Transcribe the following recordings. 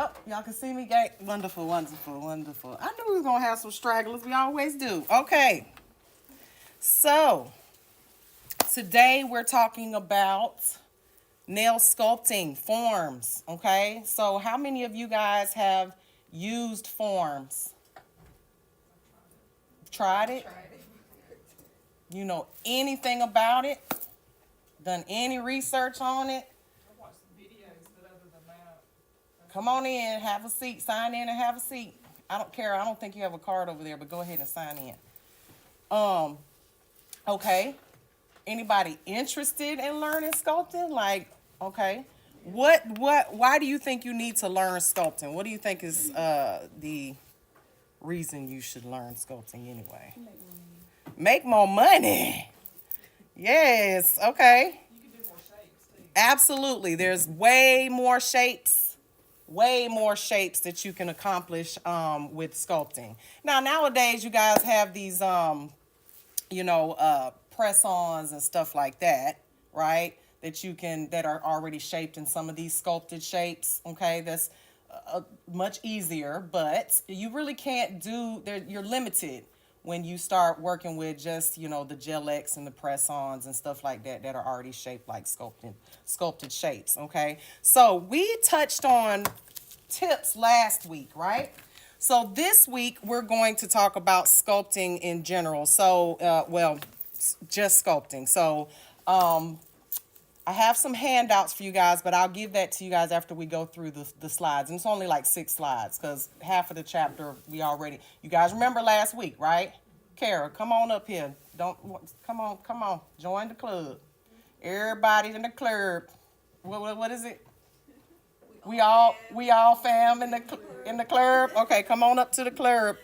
Oh, y'all can see me, gang. Wonderful, wonderful, wonderful. I knew we was gonna have some stragglers. We always do. Okay. So today we're talking about nail sculpting forms. Okay. So how many of you guys have used forms? Tried it? You know anything about it? Done any research on it? I watched some videos, but other than that, Come on in, have a seat, sign in and have a seat. I don't care. I don't think you have a card over there, but go ahead and sign in. Okay. Anybody interested in learning sculpting? Like, okay. Why do you think you need to learn sculpting? What do you think is the reason you should learn sculpting anyway? Make more money. Yes, okay. you can do more shapes too. Absolutely. There's way more shapes that you can accomplish with sculpting. Now, nowadays, you guys have these, press-ons and stuff like that, right? That are already shaped in some of these sculpted shapes, okay? That's much easier, but you really can't you're limited when you start working with just, the Gel X and the press-ons and stuff like that that are already shaped like sculpted shapes, okay? So we touched on tips last week, right? So this week we're going to talk about sculpting in general. So, just sculpting. So, I have some handouts for you guys, but I'll give that to you guys after we go through the slides. And it's only like 6 slides because half of the chapter you guys remember last week, right? Kara, come on up here. Come on. Join the club. Everybody in the club. What is it? We all fam in the club. Okay, come on up to the club.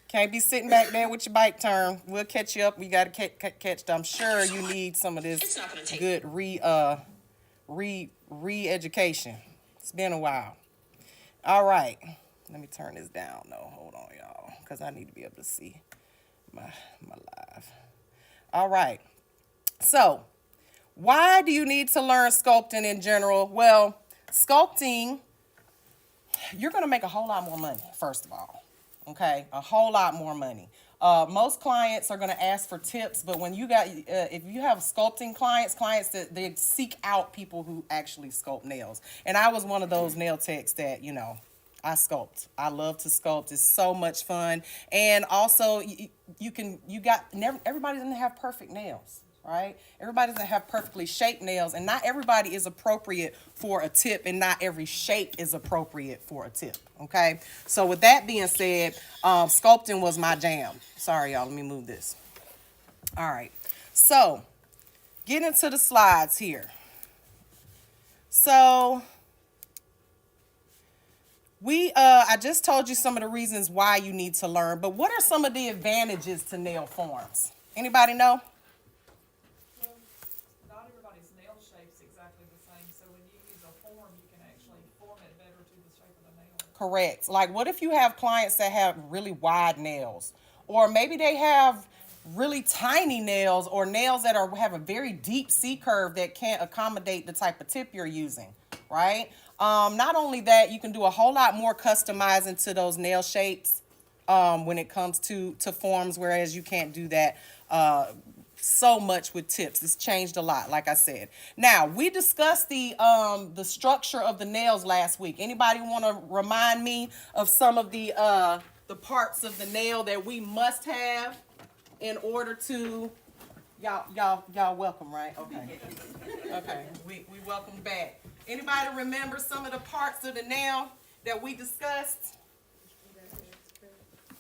Can't be sitting back there with your bike turn. We'll catch you up. We got to catch. I'm sure you need some of this good re-education. It's been a while. All right. Let me turn this down. No, hold on, y'all, because I need to be able to see my live. All right. So, why do you need to learn sculpting in general? Well, sculpting, you're going to make a whole lot more money, first of all. Okay, a whole lot more money. Most clients are going to ask for tips, but when if you have sculpting clients that they seek out people who actually sculpt nails. And I was one of those nail techs that, I sculpt. I love to sculpt. It's so much fun. And also, everybody doesn't have perfect nails, right? Everybody doesn't have perfectly shaped nails, and not everybody is appropriate for a tip, and not every shape is appropriate for a tip, okay? So with that being said, sculpting was my jam. Sorry, y'all, let me move this. All right, so get into the slides here. So I just told you some of the reasons why you need to learn, but what are some of the advantages to nail forms? Anybody know? Well, not everybody's nail shape's exactly the same, so when you use a form, you can actually form it better to the shape of the nail. Correct. Like, what if you have clients that have really wide nails, or maybe they have really tiny nails, or nails that have a very deep C curve that can't accommodate the type of tip you're using, right? Not only that, you can do a whole lot more customizing to those nail shapes when it comes to forms, whereas you can't do that so much with tips. It's changed a lot, like I said. Now, we discussed the structure of the nails last week. Anybody want to remind me of some of the parts of the nail that we must have in order to... Y'all welcome, right? Okay. Okay, we welcome back. Anybody remember some of the parts of the nail that we discussed?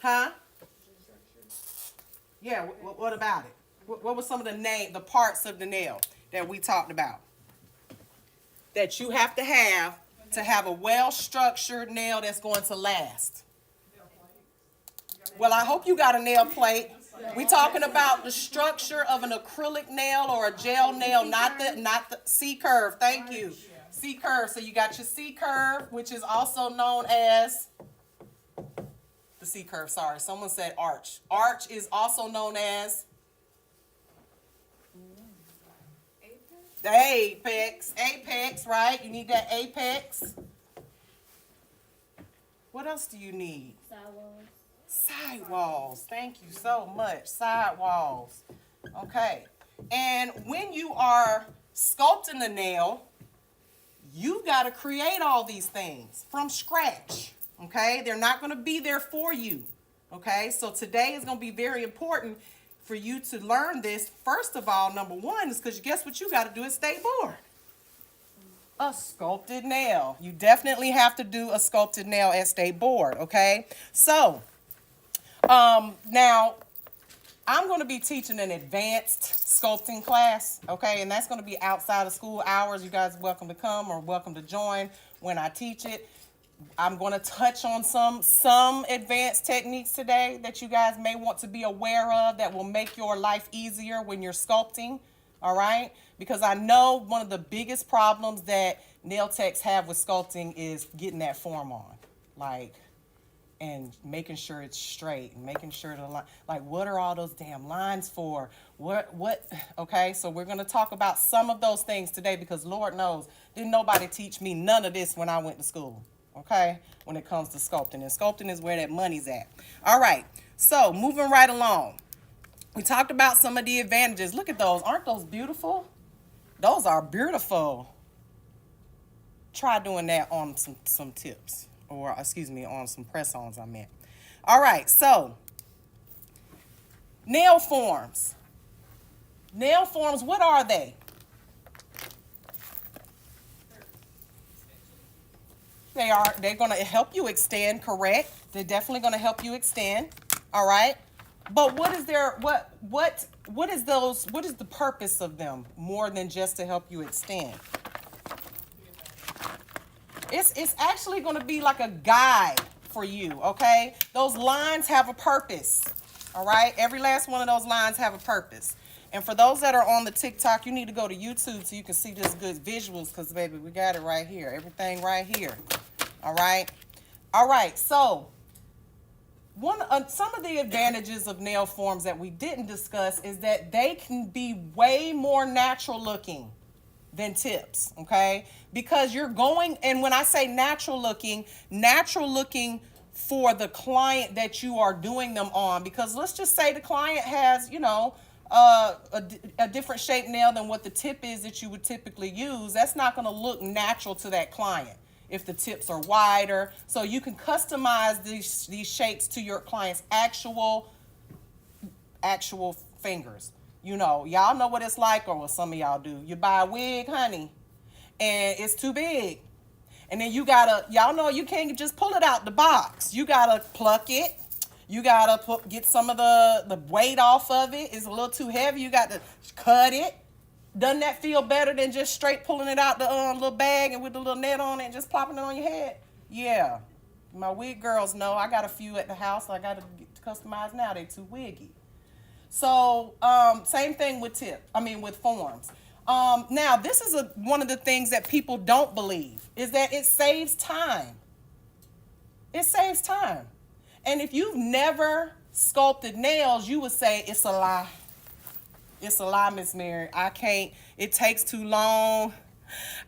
Huh? Yeah, what about it? What were some of the parts of the nail that we talked about? That you have to have a well-structured nail that's going to last. Well, I hope you got a nail plate. We're talking about the structure of an acrylic nail or a gel nail, not the C curve. Thank you. C curve. So you got your C curve, which is also known as the C curve. Sorry, someone said arch. Arch is also known as the apex. Apex, right? You need that apex. What else do you need? Sidewalls. Sidewalls. Thank you so much. Sidewalls. Okay. And when you are sculpting the nail, you've got to create all these things from scratch. Okay? They're not going to be there for you. Okay? So today is going to be very important for you to learn this. First of all, number one is because guess what you got to do at State Board? A sculpted nail. You definitely have to do a sculpted nail at State Board. Okay? So, now, I'm going to be teaching an advanced sculpting class, okay? And that's going to be outside of school hours. You guys are welcome to come or welcome to join when I teach it. I'm going to touch on some advanced techniques today that you guys may want to be aware of that will make your life easier when you're sculpting, all right? Because I know one of the biggest problems that nail techs have with sculpting is getting that form on, and making sure it's straight and making sure the line, what are all those damn lines for? Okay, so we're going to talk about some of those things today because Lord knows, didn't nobody teach me none of this when I went to school, okay, when it comes to sculpting. And sculpting is where that money's at. All right, so moving right along. We talked about some of the advantages. Look at those. Aren't those beautiful? Those are beautiful. Try doing that on some tips. Or, excuse me, on some press-ons I meant. All right, so, nail forms. Nail forms, what are they? They're going to help you extend, correct? They're definitely going to help you extend, all right? But what is the purpose of them more than just to help you extend? It's actually going to be like a guide for you, okay? Those lines have a purpose, all right? Every last one of those lines have a purpose. And for those that are on the TikTok, you need to go to YouTube so you can see this good visuals because, baby, we got it right here. Everything right here, all right? All right, so some of the advantages of nail forms that we didn't discuss is that they can be way more natural looking than tips, okay? Because you're going, and when I say natural looking for the client that you are doing them on, because let's just say the client has, a different shaped nail than what the tip is that you would typically use. That's not going to look natural to that client if the tips are wider. So you can customize these shapes to your client's actual fingers. Y'all know what it's like, or what some of y'all do. You buy a wig, honey, and it's too big. And then y'all know you can't just pull it out the box. You gotta pluck it. You gotta get some of the weight off of it. It's a little too heavy. You got to cut it. Doesn't that feel better than just straight pulling it out the little bag and with the little net on it and just plopping it on your head? Yeah. My wig girls know. I got a few at the house. I got to customize now. They're too wiggy. So, same thing with forms. Now, this is one of the things that people don't believe, is that it saves time. It saves time. And if you've never sculpted nails, you would say it's a lie. It's a lie, Miss Mary. I can't. It takes too long.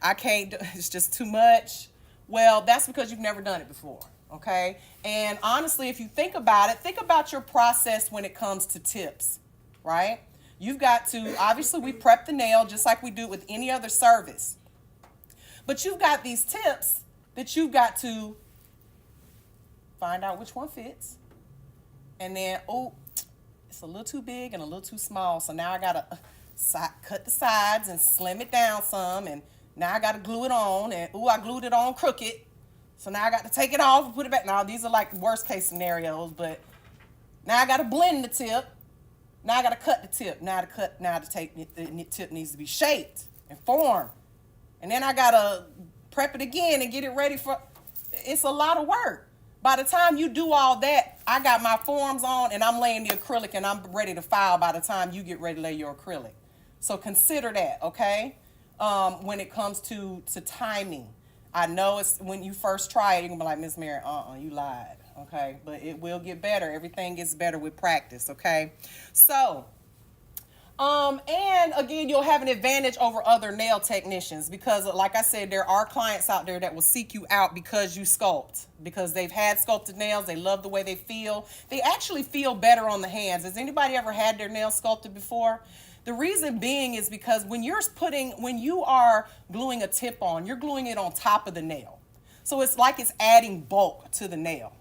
I can't. It's just too much. Well, that's because you've never done it before. Okay? And honestly, if you think about it, think about your process when it comes to tips, right? You've got to, obviously we prep the nail just like we do with any other service. But you've got these tips that you've got to find out which one fits. And then, it's a little too big and a little too small. So now I got to cut the sides and slim it down some. And now I got to glue it on. And, I glued it on crooked. So now I got to take it off and put it back. Now, these are like worst case scenarios, but now I got to blend the tip. Now I got to cut the tip. The tip needs to be shaped and formed. And then I got to prep it again and get it ready for, it's a lot of work. By the time you do all that, I got my forms on and I'm laying the acrylic and I'm ready to file by the time you get ready to lay your acrylic. So consider that, okay? When it comes to timing. I know it's when you first try it, you're going to be like, Miss Mary, you lied, okay? But it will get better. Everything gets better with practice, okay? So, And again, you'll have an advantage over other nail technicians because, like I said, there are clients out there that will seek you out because you sculpt, because they've had sculpted nails. They love the way they feel. They actually feel better on the hands. Has anybody ever had their nails sculpted before? The reason being is because when you are gluing a tip on, you're gluing it on top of the nail. So it's like it's adding bulk to the nail.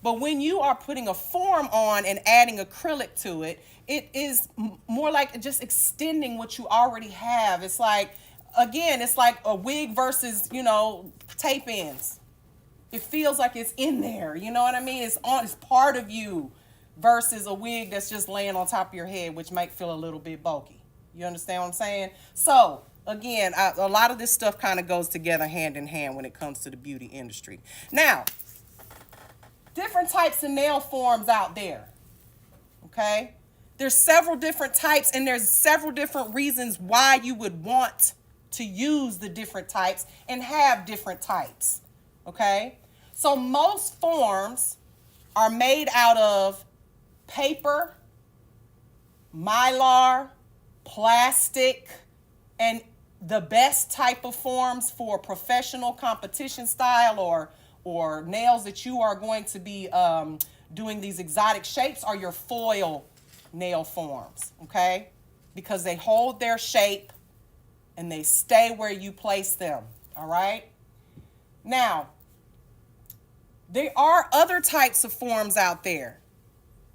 But when you are putting a form on and adding acrylic to it, it is more like just extending what you already have. It's like, again, it's like a wig versus, tape ends. It feels like it's in there. You know what I mean? It's part of you versus a wig that's just laying on top of your head, which might feel a little bit bulky. You understand what I'm saying? So, again, a lot of this stuff kind of goes together hand in hand when it comes to the beauty industry. Now, different types of nail forms out there, okay? There's several different types, and there's several different reasons why you would want to use the different types and have different types, okay? So most forms are made out of paper, mylar, plastic, and the best type of forms for professional competition style or nails that you are going to be doing these exotic shapes are your foil nail forms, okay? Because they hold their shape and they stay where you place them, all right? Now, there are other types of forms out there.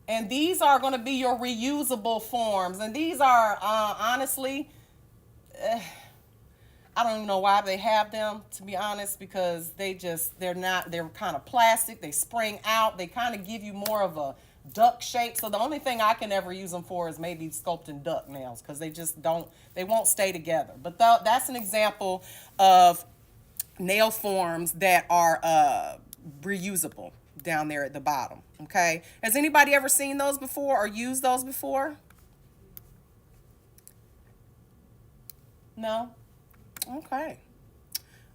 And these are going to be your reusable forms. And these are, honestly, I don't even know why they have them, to be honest, because they're kind of plastic. They spring out. They kind of give you more of a duck shape. So the only thing I can ever use them for is maybe sculpting duck nails because they won't stay together. But that's an example of nail forms that are reusable down there at the bottom, okay? Has anybody ever seen those before or used those before? No? Okay.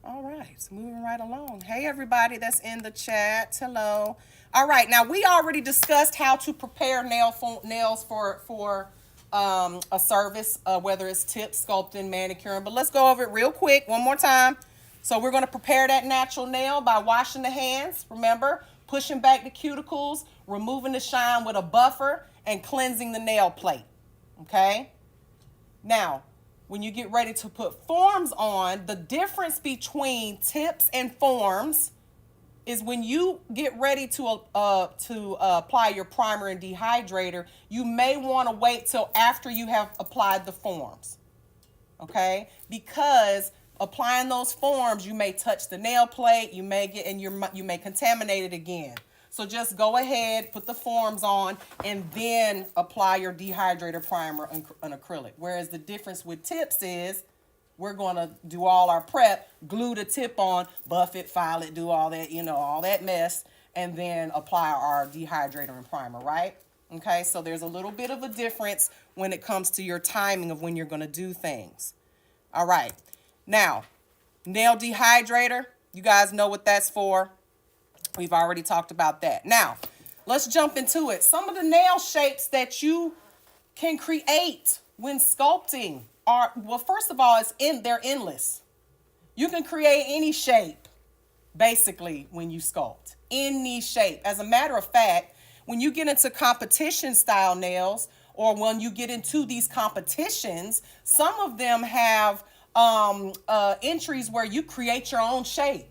All right. So moving right along. Hey, everybody that's in the chat. Hello. All right. Now, we already discussed how to prepare nails for a service, whether it's tips, sculpting, manicuring. But let's go over it real quick one more time. So we're going to prepare that natural nail by washing the hands. Remember, pushing back the cuticles, removing the shine with a buffer, and cleansing the nail plate. Okay? Now, when you get ready to put forms on, the difference between tips and forms is when you get ready to apply your primer and dehydrator, you may want to wait till after you have applied the forms. Okay? Because applying those forms, you may touch the nail plate, you may contaminate it again. So just go ahead, put the forms on, and then apply your dehydrator, primer, and acrylic. Whereas the difference with tips is we're going to do all our prep, glue the tip on, buff it, file it, do all that, all that mess, and then apply our dehydrator and primer, right? Okay, so there's a little bit of a difference when it comes to your timing of when you're going to do things. All right. Now, nail dehydrator, you guys know what that's for. We've already talked about that. Now, let's jump into it. Some of the nail shapes that you can create when sculpting are, well, first of all, they're endless. You can create any shape, basically, when you sculpt. Any shape. As a matter of fact, when you get into competition style nails, or when you get into these competitions, some of them have entries where you create your own shape.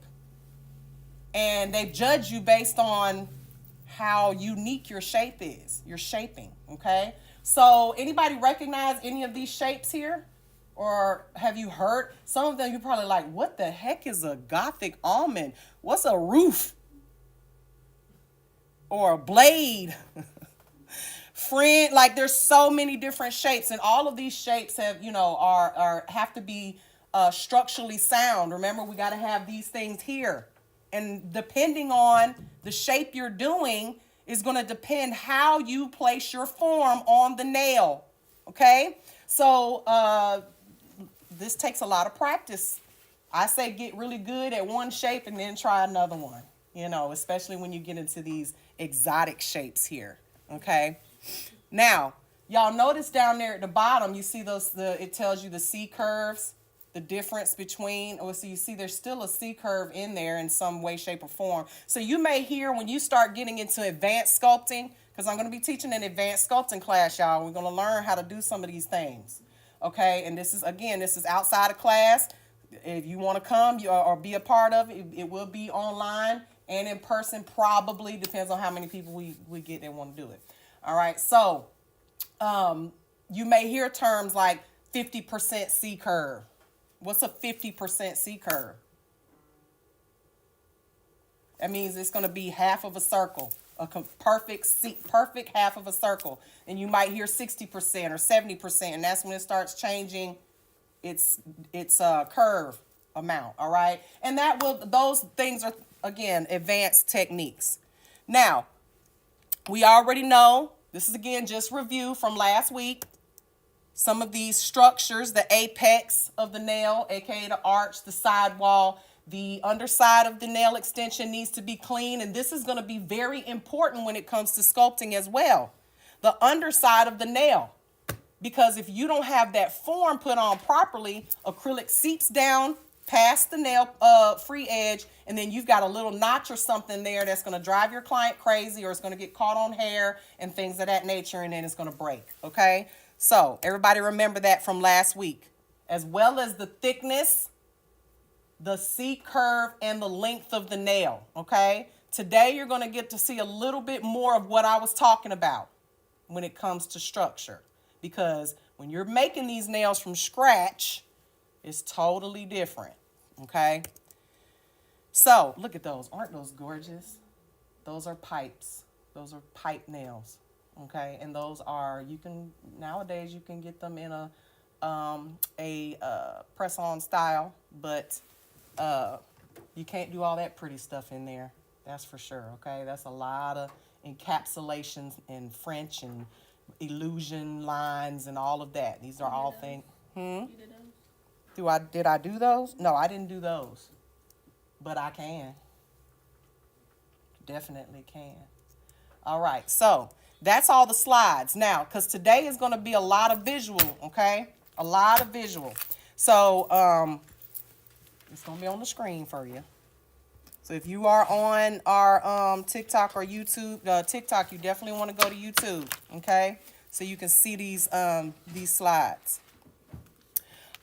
And they judge you based on how unique your shape is, your shaping, okay? So anybody recognize any of these shapes here? Or have you heard? Some of them you're probably like, what the heck is a Gothic almond? What's a roof? Or a blade? Friend, like there's so many different shapes, and all of these shapes have, have to be structurally sound. Remember, we got to have these things here. And depending on the shape you're doing is going to depend how you place your form on the nail. Okay? So this takes a lot of practice. I say get really good at one shape and then try another one, especially when you get into these exotic shapes here. Okay? Now, Y'all notice down there at the bottom, you see it tells you the C curves, the difference between, so you see there's still a C curve in there in some way, shape, or form. So you may hear when you start getting into advanced sculpting, because I'm going to be teaching an advanced sculpting class, y'all. We're going to learn how to do some of these things. Okay, and this is outside of class. If you want to come or be a part of it, it will be online and in person, probably. Depends on how many people we get that want to do it. All right, so you may hear terms like 50% C curve. What's a 50% C curve? That means it's going to be half of a circle, a perfect half of a circle. And you might hear 60% or 70%, and that's when it starts changing its curve amount, all right? And those things are, again, advanced techniques. Now, we already know, this is again just review from last week, some of these structures, the apex of the nail, aka the arch, the sidewall, the underside of the nail extension needs to be clean, and this is going to be very important when it comes to sculpting as well. The underside of the nail, because if you don't have that form put on properly, acrylic seeps down past the nail free edge, and then you've got a little notch or something there that's going to drive your client crazy, or it's going to get caught on hair and things of that nature, and then it's going to break, okay? So everybody remember that from last week, as well as the thickness, the C curve, and the length of the nail, okay? Today you're going to get to see a little bit more of what I was talking about when it comes to structure, because when you're making these nails from scratch, it's totally different, okay? So look at those. Aren't those gorgeous? Those are pipes. Those are pipe nails, okay? And those are, nowadays you can get them in a press-on style, but you can't do all that pretty stuff in there. That's for sure, okay? That's a lot of encapsulations in French and illusion lines and all of that. These are all things. Did I do those? No, I didn't do those. But I can. Definitely can. All right, so that's all the slides. Now, because today is going to be a lot of visual, okay? A lot of visual. So, it's going to be on the screen for you. So if you are on our TikTok or YouTube, TikTok, you definitely want to go to YouTube, okay? So you can see these slides.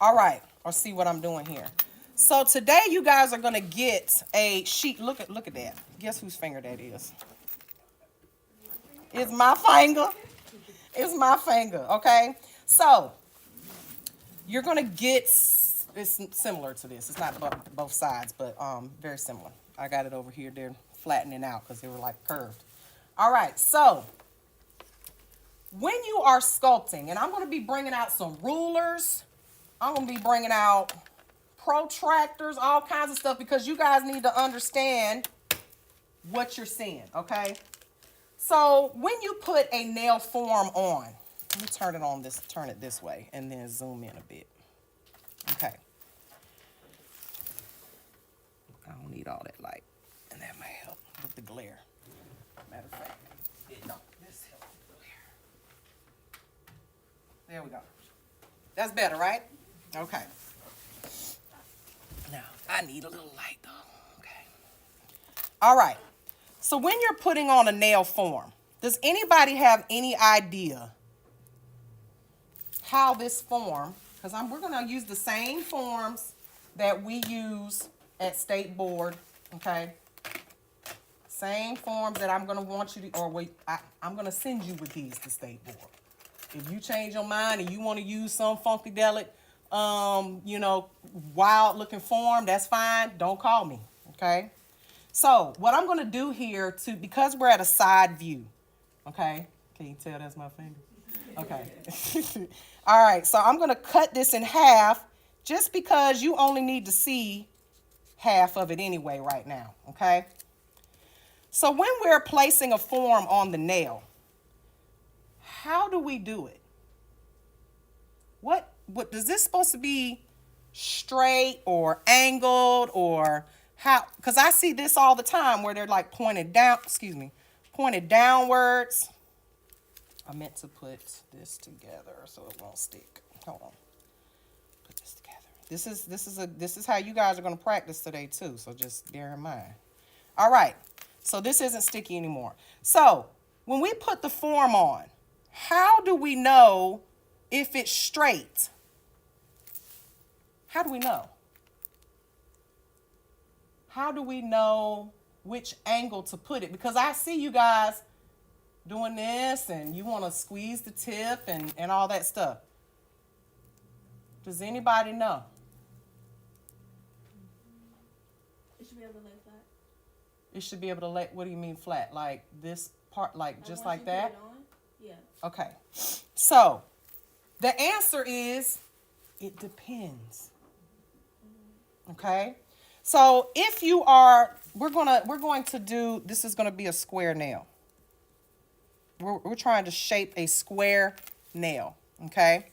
All right, or see what I'm doing here. So today you guys are going to get a sheet. Look at that. Guess whose finger that is? It's my finger. It's my finger, okay? So you're going to get, it's similar to this. It's not both sides, but very similar. I got it over here. They're flattening out because they were like curved. All right, so when you are sculpting, and I'm going to be bringing out some rulers, I'm going to be bringing out protractors, all kinds of stuff, because you guys need to understand what you're seeing, okay? So when you put a nail form on, let me turn it this way, and then zoom in a bit. Okay. I don't need all that light, and that may help with the glare. Matter of fact, this helps with the glare. There we go. That's better, right? Okay. Now, I need a little light, though. Okay. All right. So when you're putting on a nail form, does anybody have any idea how this form, because we're going to use the same forms that we use at State Board, okay? Same forms that I'm going to want you to, I'm going to send you with these to State Board. If you change your mind and you want to use some funkadelic, wild looking form, that's fine. Don't call me, okay? So what I'm going to do here because we're at a side view, okay? Can you tell that's my finger? Okay. All right, so I'm going to cut this in half just because you only need to see half of it anyway right now, okay? So when we're placing a form on the nail, how do we do it? What is this supposed to be straight or angled or how? Because I see this all the time where they're like pointed downwards. I meant to put this together so it won't stick. Hold on. Put this together. This is how you guys are going to practice today too. So just bear in mind. All right. So this isn't sticky anymore. So when we put the form on, how do we know if it's straight? How do we know? How do we know which angle to put it? Because I see you guys doing this and you want to squeeze the tip and all that stuff. Does anybody know? It should be able to lay flat. It should be able to lay, what do you mean flat? Like this part, like just like that? Put it on, yeah. Okay. So the answer is it depends. Okay? So if you are, we're going to do, this is going to be a square nail. We're trying to shape a square nail, okay?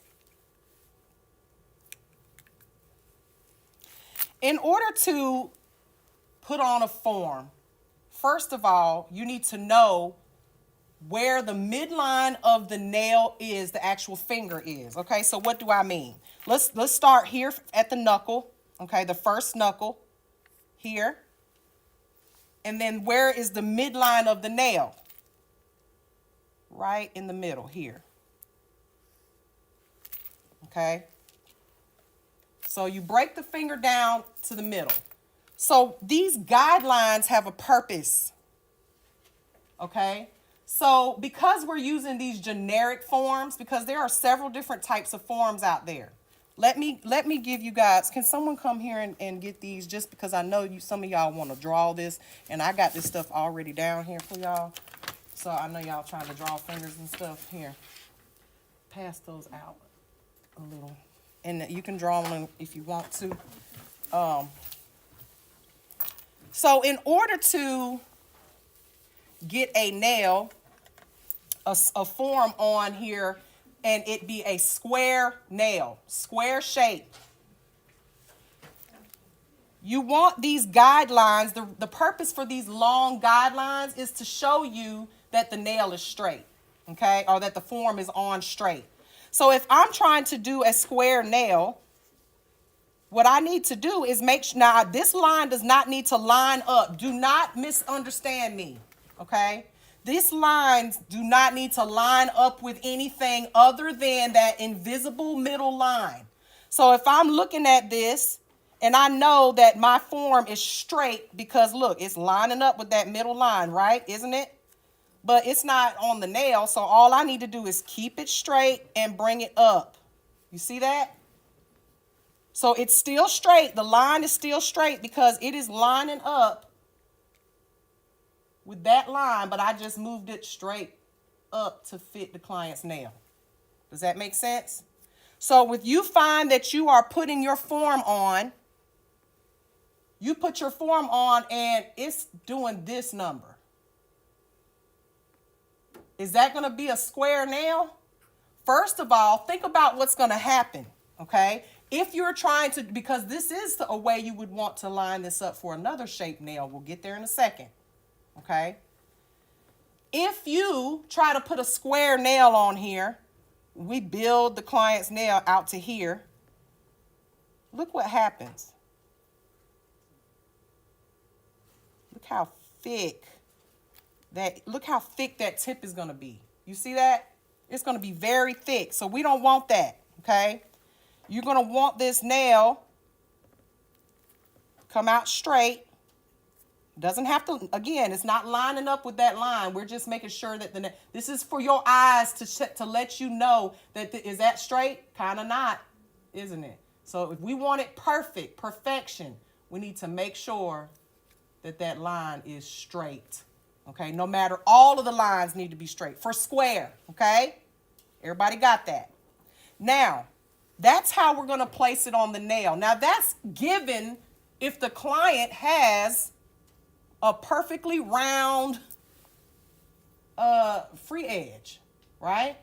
In order to put on a form, first of all, you need to know where the midline of the nail is, the actual finger is, okay? So what do I mean? Let's start here at the knuckle, okay? The first knuckle here. And then where is the midline of the nail? Right in the middle here. Okay? So you break the finger down to the middle. So these guidelines have a purpose. Okay? So because we're using these generic forms, because there are several different types of forms out there. Let me give you guys, can someone come here and get these, just because I know some of y'all want to draw this, and I got this stuff already down here for y'all. So I know y'all trying to draw fingers and stuff here. Pass those out a little. And you can draw them if you want to. So in order to get a nail, a form on here, and it be a square nail, square shape, you want these guidelines. The purpose for these long guidelines is to show you that the nail is straight, okay, or that the form is on straight. So if I'm trying to do a square nail, what I need to do is make sure, now this line does not need to line up. Do not misunderstand me, okay? These lines do not need to line up with anything other than that invisible middle line. So if I'm looking at this and I know that my form is straight because look, it's lining up with that middle line, right? Isn't it? But it's not on the nail, so all I need to do is keep it straight and bring it up. You see that? So it's still straight. The line is still straight because it is lining up with that line, but I just moved it straight up to fit the client's nail. Does that make sense? So if you find that you are putting your form on, you put your form on and it's doing this number. Is that going to be a square nail? First of all, think about what's going to happen, okay? If you're trying to, because this is a way you would want to line this up for another shaped nail. We'll get there in a second, okay? If you try to put a square nail on here, we build the client's nail out to here. Look what happens. Look how thick that tip is going to be. You see that? It's going to be very thick. So we don't want that, okay? You're going to want this nail come out straight. Doesn't have to, again, it's not lining up with that line. We're just making sure that this is for your eyes to let you know that is that straight? Kind of not, isn't it? So if we want it perfect, perfection, we need to make sure that that line is straight. Okay, no matter, all of the lines need to be straight for square, okay? Everybody got that? Now, that's how we're going to place it on the nail. Now, that's given if the client has a perfectly round free edge, right?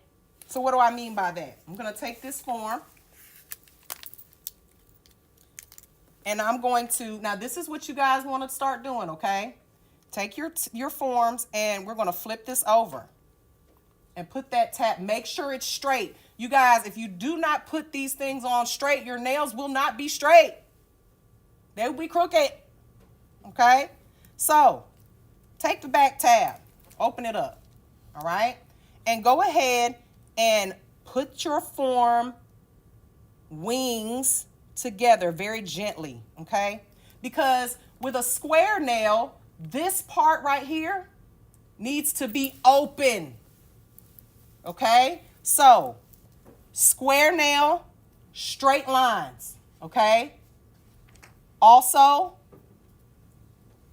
So what do I mean by that? I'm going to take this form. And I'm going to, now this is what you guys want to start doing, okay? Take your forms and we're going to flip this over. and put that tab. Make sure it's straight. You guys, if you do not put these things on straight, your nails will not be straight. They will be crooked. Okay? So, take the back tab. Open it up. All right? And go ahead and put your form wings together very gently. Okay? Because with a square nail, this part right here needs to be open. Okay? So, square nail, straight lines. Okay? Also,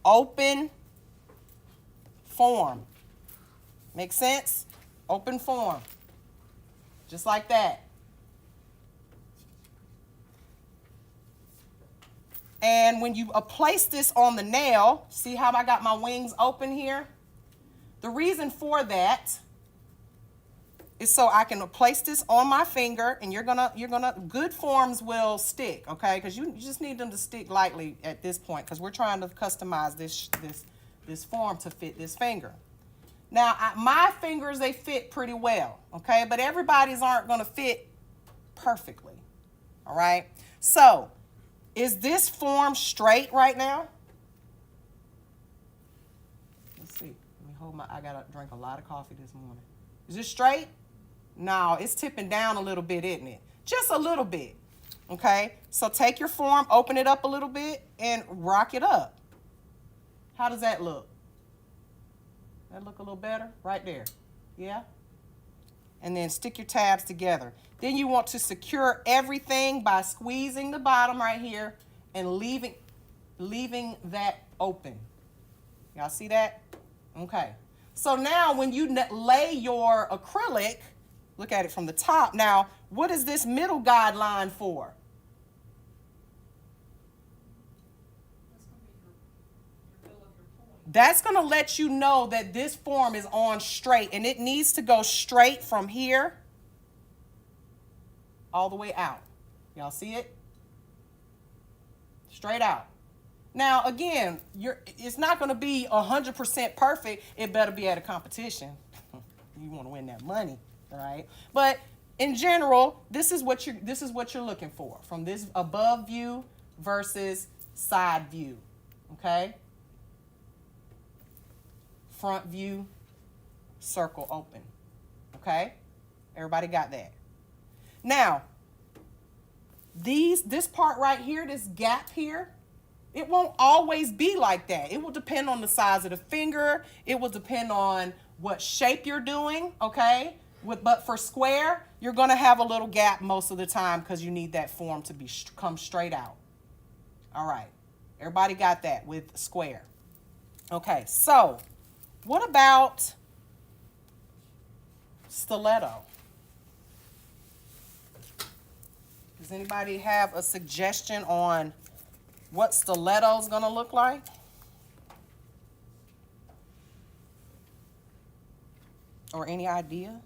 open form. Make sense? Open form. Just like that. And when you place this on the nail, see how I got my wings open here? The reason for that is so I can place this on my finger, and good forms will stick, okay? Because you just need them to stick lightly at this point, because we're trying to customize this form to fit this finger. Now, my fingers, they fit pretty well, okay? But everybody's aren't going to fit perfectly, all right? So, is this form straight right now? Let's see. Let me I got to drink a lot of coffee this morning. Is it straight? No, it's tipping down a little bit, isn't it? Just a little bit, okay? So take your form, open it up a little bit, and rock it up. How does that look? That look a little better? Right there. Yeah? And then stick your tabs together. Then you want to secure everything by squeezing the bottom right here and leaving that open. Y'all see that? Okay. So now when you lay your acrylic, look at it from the top. Now, what is this middle guideline for? That's going to let you know that this form is on straight, and it needs to go straight from here all the way out. Y'all see it? Straight out. Now, again, it's not going to be 100% perfect. It better be at a competition. You want to win that money, right? But in general, this is what you're looking for from this above view versus side view. Okay? Front view, circle open. Okay? Everybody got that? Now, this part right here, this gap here, it won't always be like that. It will depend on the size of the finger. It will depend on what shape you're doing, okay? But for square, you're going to have a little gap most of the time because you need that form to come straight out. All right. Everybody got that with square. Okay, so what about stiletto? Does anybody have a suggestion on what stiletto is going to look like? Or any idea?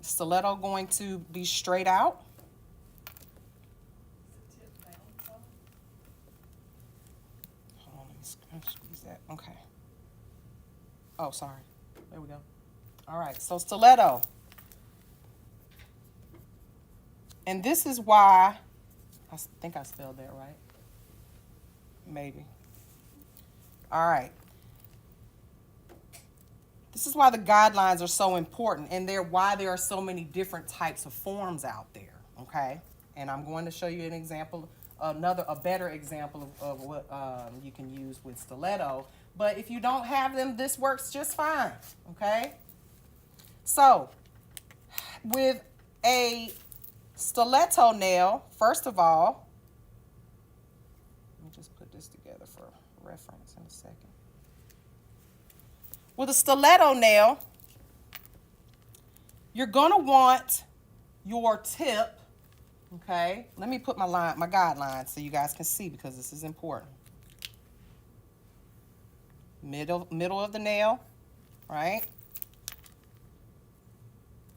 Is stiletto going to be straight out? Hold on, let me squeeze that. Okay. Oh, sorry. There we go. All right, so stiletto. And this is why, I think I spelled that right. Maybe. All right. This is why the guidelines are so important, and why there are so many different types of forms out there, okay? And I'm going to show you an example, a better example of what you can use with stiletto. But if you don't have them, this works just fine, okay? So, with a stiletto nail, first of all, let me just put this together for reference in a second. With a stiletto nail, you're going to want your tip, okay? Let me put my guidelines so you guys can see, because this is important. Middle of the nail, right?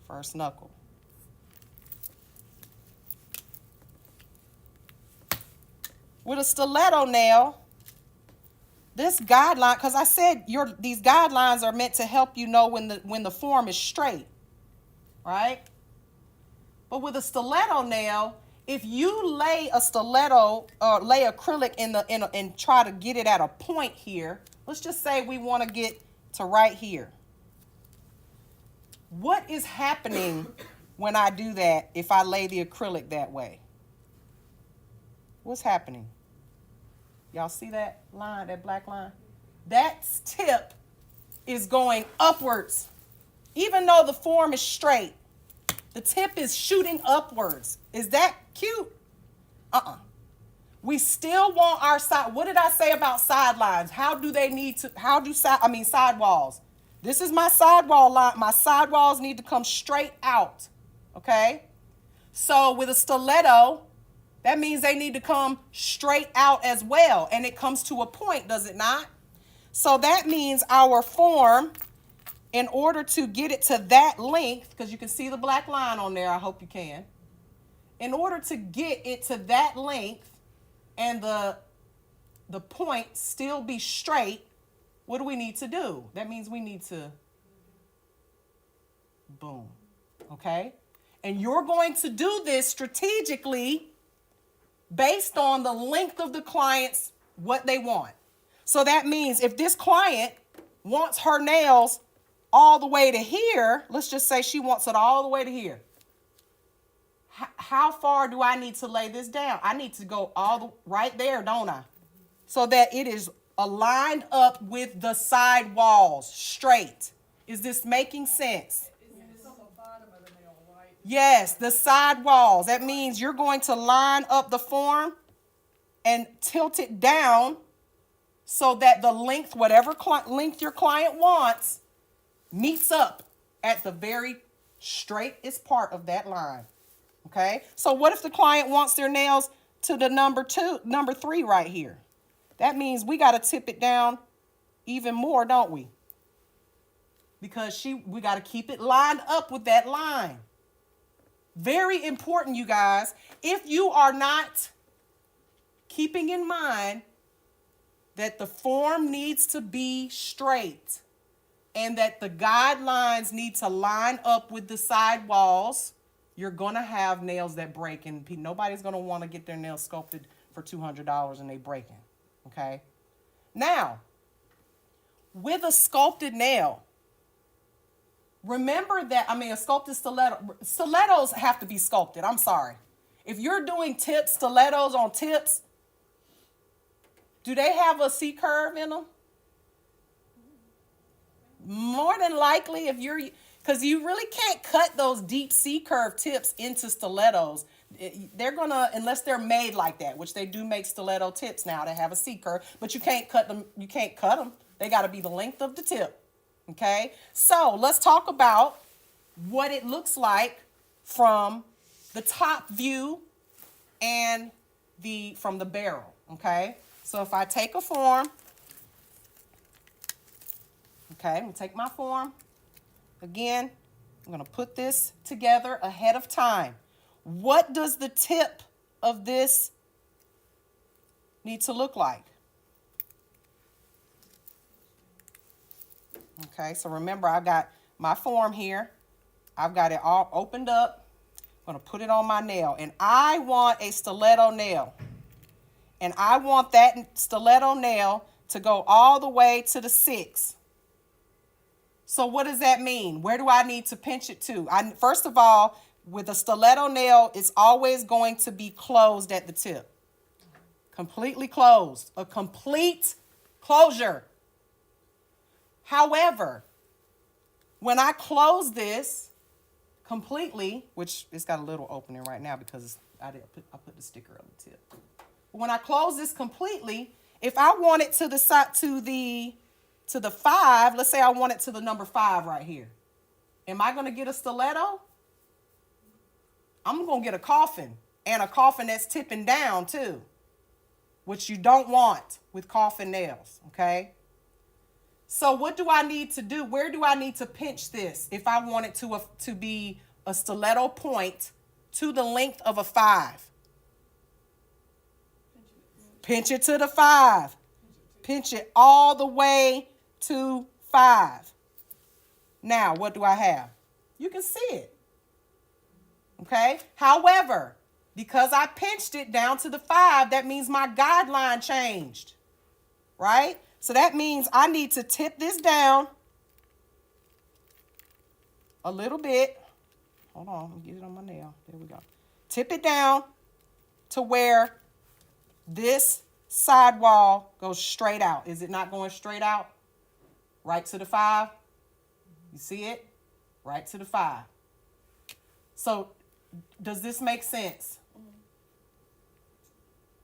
First knuckle. With a stiletto nail, this guideline, because I said these guidelines are meant to help you know when the form is straight, right? But with a stiletto nail, if you lay a stiletto or lay acrylic and try to get it at a point here, let's just say we want to get to right here. What is happening when I do that if I lay the acrylic that way? What's happening? Y'all see that line, that black line? That tip is going upwards. Even though the form is straight, the tip is shooting upwards. Is that cute? We still want our side. What did I say about sidelines? How do they need to, sidewalls. This is my sidewall line. My sidewalls need to come straight out, okay? So with a stiletto, that means they need to come straight out as well. And it comes to a point, does it not? So that means our form, in order to get it to that length, because you can see the black line on there, I hope you can. In order to get it to that length and the point still be straight, what do we need to do? That means we need to, boom, okay? And you're going to do this strategically based on the length of the client's, what they want. So that means if this client wants her nails all the way to here, let's just say she wants it all the way to here. How far do I need to lay this down? I need to go right there, don't I? So that it is aligned up with the side walls, straight. Is this making sense? It's on the bottom of the nail, right? Yes, the side walls. That means you're going to line up the form and tilt it down so that the length, whatever length your client wants, meets up at the very straightest part of that line. Okay? So what if the client wants their nails to the number 3 right here? That means we got to tip it down even more, don't we? Because we got to keep it lined up with that line. Very important, you guys. If you are not keeping in mind that the form needs to be straight and that the guidelines need to line up with the side walls, you're going to have nails that break, and nobody's going to want to get their nails sculpted for $200 and they breaking. Okay? Now, with a sculpted nail, remember that, a sculpted stilettos have to be sculpted. I'm sorry. If you're doing stilettos on tips, do they have a C curve in them? More than likely, because you really can't cut those deep C curve tips into stilettos. They're gonna, unless they're made like that, which they do make stiletto tips now that have a C curve, but you can't cut them. You can't cut them. They got to be the length of the tip. Okay, so let's talk about what it looks like from the top view and from the barrel. Okay, so if I take a form, okay, I'm gonna take my form. Again, I'm gonna put this together ahead of time. What does the tip of this need to look like? Okay, so remember, I've got my form here. I've got it all opened up. I'm going to put it on my nail. And I want a stiletto nail. And I want that stiletto nail to go all the way to the 6. So what does that mean? Where do I need to pinch it to? First of all, with a stiletto nail, it's always going to be closed at the tip. Completely closed. A complete closure. However, when I close this completely, which it's got a little opening right now because I put the sticker on the tip. When I close this completely, if I want it to the side to the 5, let's say I want it to the number 5 right here. Am I going to get a stiletto? I'm going to get a coffin, and a coffin that's tipping down too, which you don't want with coffin nails, okay? So what do I need to do? Where do I need to pinch this if I want it to be a stiletto point to the length of a 5? Pinch it to the 5. Pinch it all the way to 5. Now, what do I have? You can see it. Okay? However, because I pinched it down to the 5, that means my guideline changed. Right? So that means I need to tip this down a little bit. Hold on, let me get it on my nail. There we go. Tip it down to where this sidewall goes straight out. Is it not going straight out? Right to the 5. You see it? Right to the 5. So, does this make sense?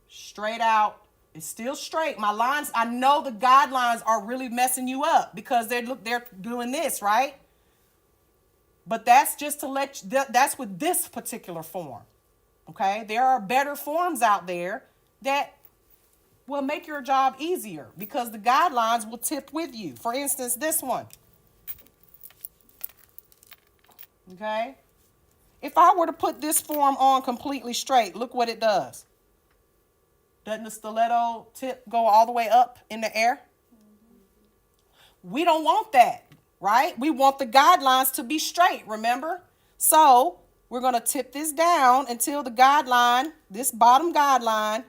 Straight out. It's still straight. My lines, I know the guidelines are really messing you up because they're doing this, right? But that's just to let you, that's with this particular form. Okay? There are better forms out there that will make your job easier because the guidelines will tip with you. For instance, this one. Okay? If I were to put this form on completely straight, look what it does. Doesn't the stiletto tip go all the way up in the air? We don't want that, right? We want the guidelines to be straight, remember? So we're going to tip this down until the guideline, this bottom guideline,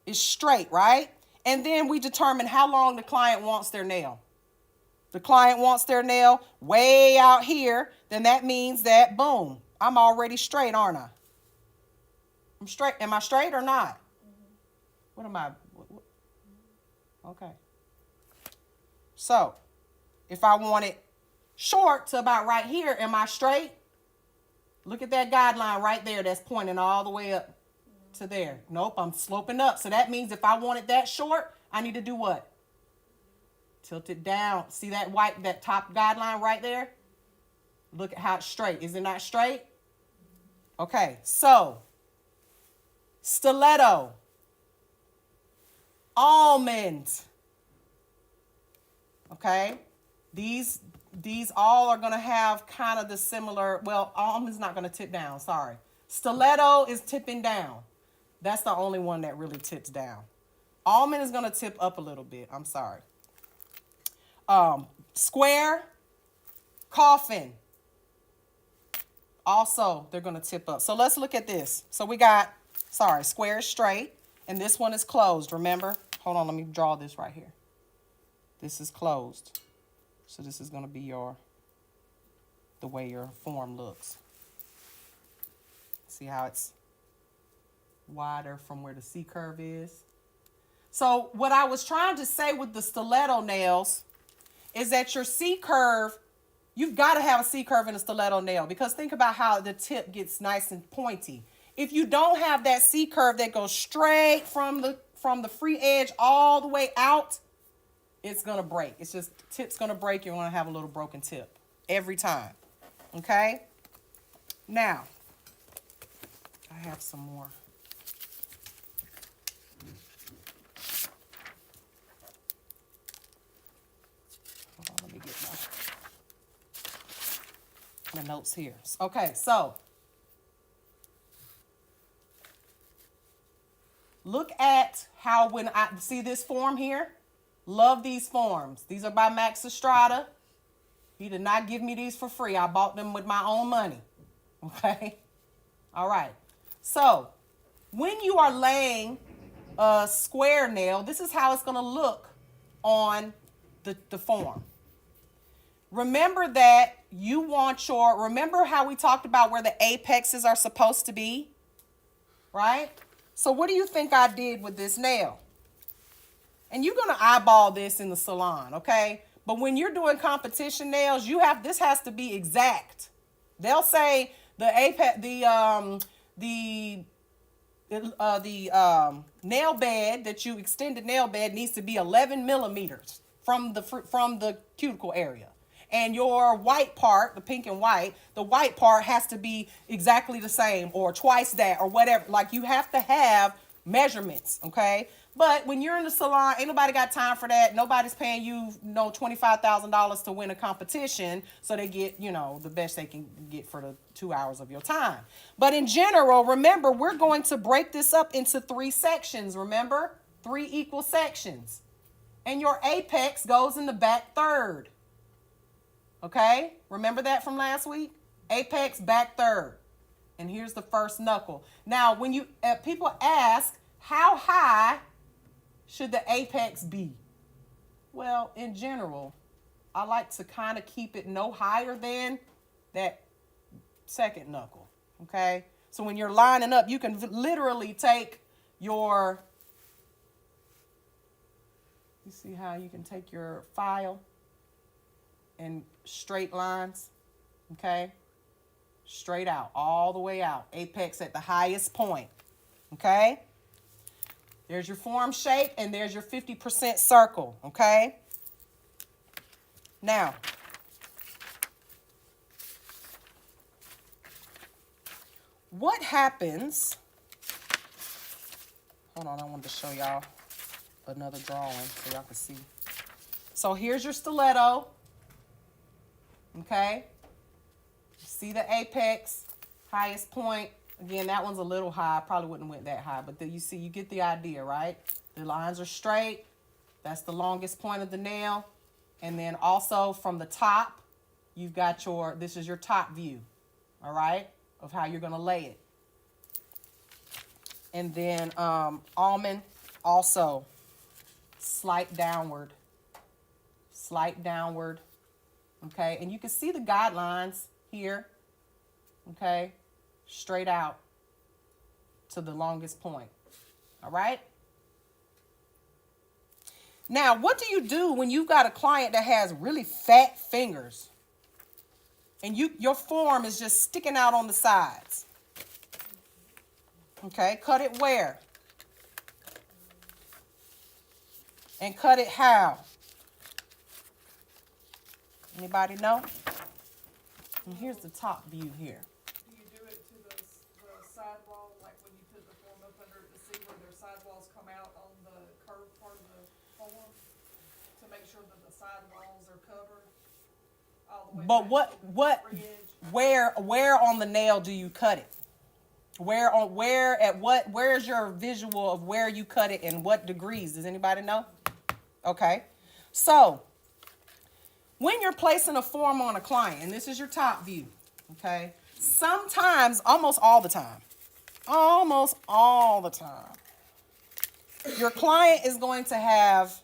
is straight, right? And then we determine how long the client wants their nail. The client wants their nail way out here, then that means that, boom, I'm already straight, aren't I? I'm straight. Am I straight or not? What am I? Okay. So, if I want it short to about right here, am I straight? Look at that guideline right there that's pointing all the way up to there. Nope, I'm sloping up. So that means if I want it that short, I need to do what? Tilt it down. See that white, that top guideline right there? Look at how it's straight. Is it not straight? Okay, so stiletto, almond. Okay, these all are going to have kind of the similar, well, almond's not going to tip down, sorry. Stiletto is tipping down. That's the only one that really tips down. Almond is going to tip up a little bit. I'm sorry. Square, coffin. Also, they're going to tip up. So let's look at this. So we got, square is straight, and this one is closed, remember? Hold on, let me draw this right here. This is closed. So this is going to be the way your form looks. See how it's wider from where the C curve is? So what I was trying to say with the stiletto nails is that your C curve, you've got to have a C curve in a stiletto nail because think about how the tip gets nice and pointy. If you don't have that C curve that goes straight from the free edge all the way out, it's going to break. It's just, tip's going to break. You're going to have a little broken tip every time. Okay? Now, I have some more. Hold on, let me get my notes here. Okay, so look at how when I see this form here. Love these forms. These are by Max Estrada. He did not give me these for free. I bought them with my own money. Okay? All right. So, when you are laying a square nail, this is how it's going to look on the form. Remember that you want remember how we talked about where the apexes are supposed to be? Right? So, what do you think I did with this nail? And you're going to eyeball this in the salon, okay? But when you're doing competition nails, this has to be exact. They'll say the nail bed that you extended nail bed needs to be 11 millimeters from the cuticle area. And your white part, the pink and white, the white part has to be exactly the same or twice that or whatever. Like you have to have measurements, okay? But when you're in the salon, ain't nobody got time for that. Nobody's paying you $25,000 to win a competition. So they get, the best they can get for the 2 hours of your time. But in general, remember, we're going to break this up into 3 sections, remember? 3 equal sections. and your apex goes in the back third. Okay? Remember that from last week? Apex, back third. And here's the first knuckle. Now, when you people ask, how high should the apex be? Well, in general, I like to kind of keep it no higher than that second knuckle. Okay? So when you're lining up, you can literally take your, you see how you can take your file and straight lines, okay? Straight out, all the way out. Apex at the highest point, okay? There's your form shape, and there's your 50% circle, okay? Now, what happens, hold on, I wanted to show y'all another drawing so y'all can see. So here's your stiletto, okay? See the apex, highest point. Again, that one's a little high. Probably wouldn't have went that high, but you see, you get the idea, right? The lines are straight. That's the longest point of the nail. And then also from the top, you've got your, this is your top view, all right, of how you're going to lay it. And then almond, also slight downward, okay? And you can see the guidelines here, okay? Straight out to the longest point, all right? Now, what do you do when you've got a client that has really fat fingers and your form is just sticking out on the sides? Okay, cut it where? And cut it how? Anybody know? And here's the top view here. Do you do it to the sidewall, like when you put the form up under it to see where their sidewalls come out on the curved part of the form? To make sure that the sidewalls are covered all the way But back to the ridge? where on the nail do you cut it? Where's your visual of where you cut it and what degrees? Does anybody know? Okay. So, when you're placing a form on a client, and this is your top view, okay? Sometimes, almost all the time, your client is going to have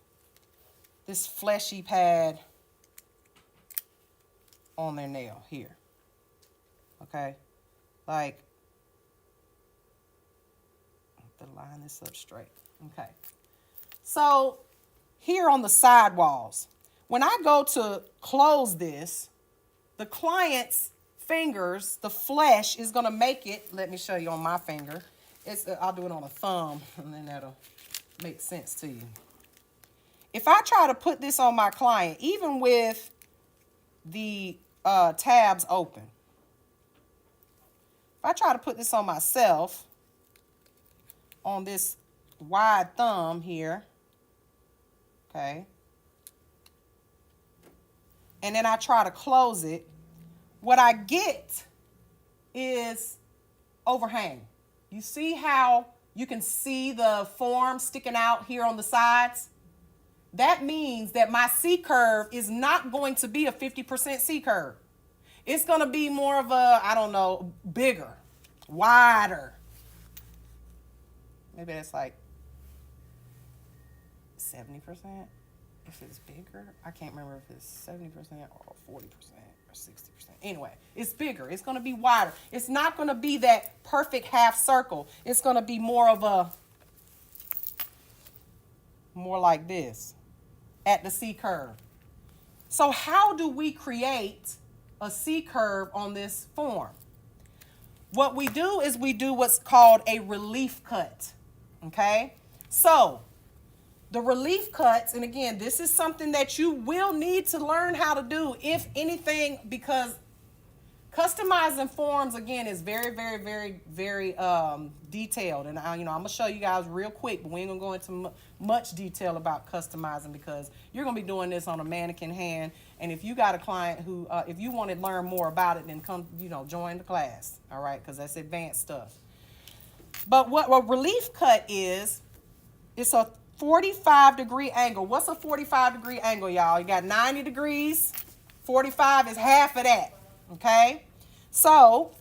this fleshy pad on their nail here, okay? Like, to line this up straight, okay? So, here on the sidewalls, when I go to close this, the client's fingers, the flesh is going to make it, let me show you on my finger. I'll do it on a thumb, and then that'll make sense to you. If I try to put this on my client, even with the tabs open, if I try to put this on myself, on this wide thumb here, okay, and then I try to close it, what I get is overhang. You see how you can see the form sticking out here on the sides? That means that my C-curve is not going to be a 50% C-curve. It's going to be more of a, I don't know, bigger, wider. Maybe that's like 70%. If it's bigger, I can't remember if it's 70% or 40% or 60%. Anyway, it's bigger. It's going to be wider. It's not going to be that perfect half circle. It's going to be more of a, more like this at the C curve. So how do we create a C curve on this form? What we do is we do what's called a relief cut. Okay? So the relief cuts, and again, this is something that you will need to learn how to do, if anything, because customizing forms, again, is very, very, very, very detailed. And I'm going to show you guys real quick, but we ain't going to go into much detail about customizing, because you're going to be doing this on a mannequin hand. And if you got a client who, if you want to learn more about it, then come, join the class, all right, because that's advanced stuff. But what a relief cut is, it's a 45-degree angle. What's a 45-degree angle, y'all? You got 90 degrees. 45 is half of that, okay? So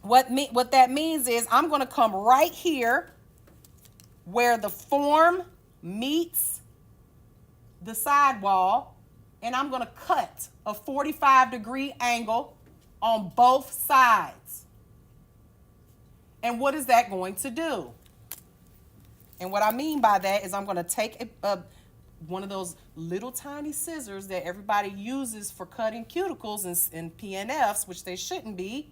what that means is I'm going to come right here where the form meets the sidewall, and I'm going to cut a 45-degree angle on both sides. And what is that going to do? And what I mean by that is I'm going to take one of those little tiny scissors that everybody uses for cutting cuticles and PNFs, which they shouldn't be.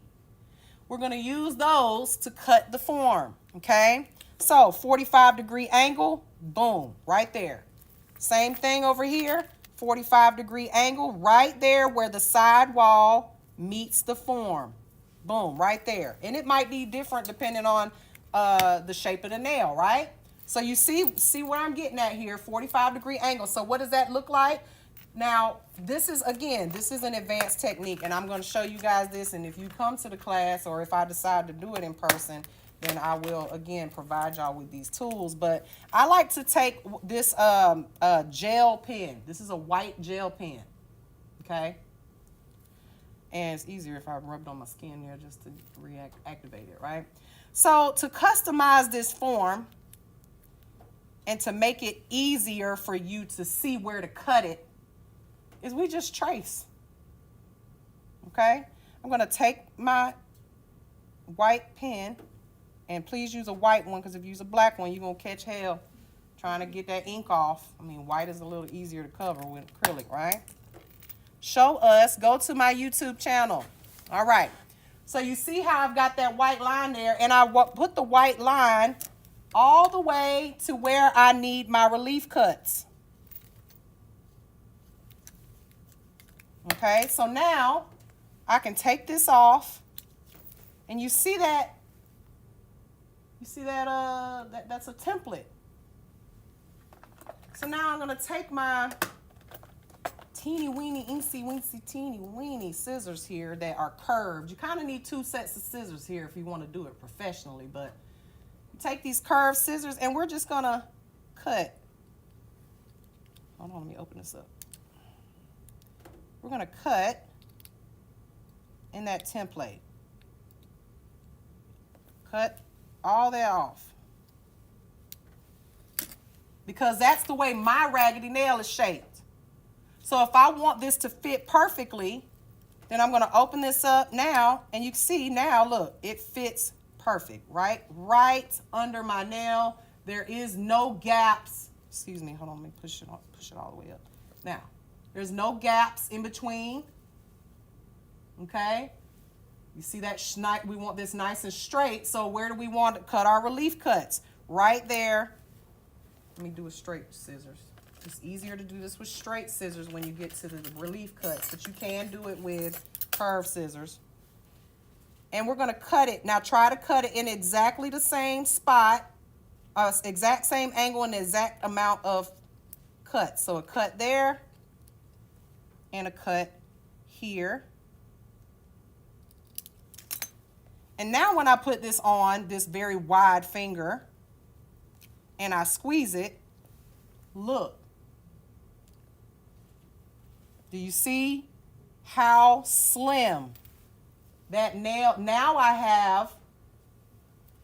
We're going to use those to cut the form, okay? So 45-degree angle, boom, right there. Same thing over here, 45-degree angle right there where the sidewall meets the form. Boom, right there. And it might be different depending on the shape of the nail, right? So you see where I'm getting at here, 45-degree angle. So what does that look like? Now, this is an advanced technique, and I'm going to show you guys this. And if you come to the class, or if I decide to do it in person, then I will, again, provide y'all with these tools. But I like to take this gel pen. This is a white gel pen, okay? And it's easier if I rubbed on my skin there just to reactivate it, right? So to customize this form and to make it easier for you to see where to cut it, is we just trace, okay? I'm going to take my white pen, and please use a white one, because if you use a black one, you're going to catch hell trying to get that ink off. I mean, white is a little easier to cover with acrylic, right? Show us, go to my YouTube channel. All right. So you see how I've got that white line there, and I put the white line all the way to where I need my relief cuts. Okay, so now I can take this off, and you see that, that's a template. So now I'm gonna take my teeny weeny, incy wincy, teeny weeny scissors here that are curved. You kind of need 2 sets of scissors here if you want to do it professionally, but you take these curved scissors, and we're just gonna cut. Hold on, let me open this up. We're going to cut in that template. Cut all that off. Because that's the way my raggedy nail is shaped. So if I want this to fit perfectly, then I'm going to open this up now, and you can see now, look, it fits perfect, right? Right under my nail. There is no gaps. Excuse me, hold on, let me push it all the way up. Now, there's no gaps in between, okay? You see that we want this nice and straight, so where do we want to cut our relief cuts? Right there. Let me do with straight scissors. It's easier to do this with straight scissors when you get to the relief cuts, but you can do it with curved scissors. And we're going to cut it. Now try to cut it in exactly the same spot, exact same angle and the exact amount of cut. So a cut there, and a cut here. And now when I put this on this very wide finger and I squeeze it, look. Do you see how slim that nail? Now I have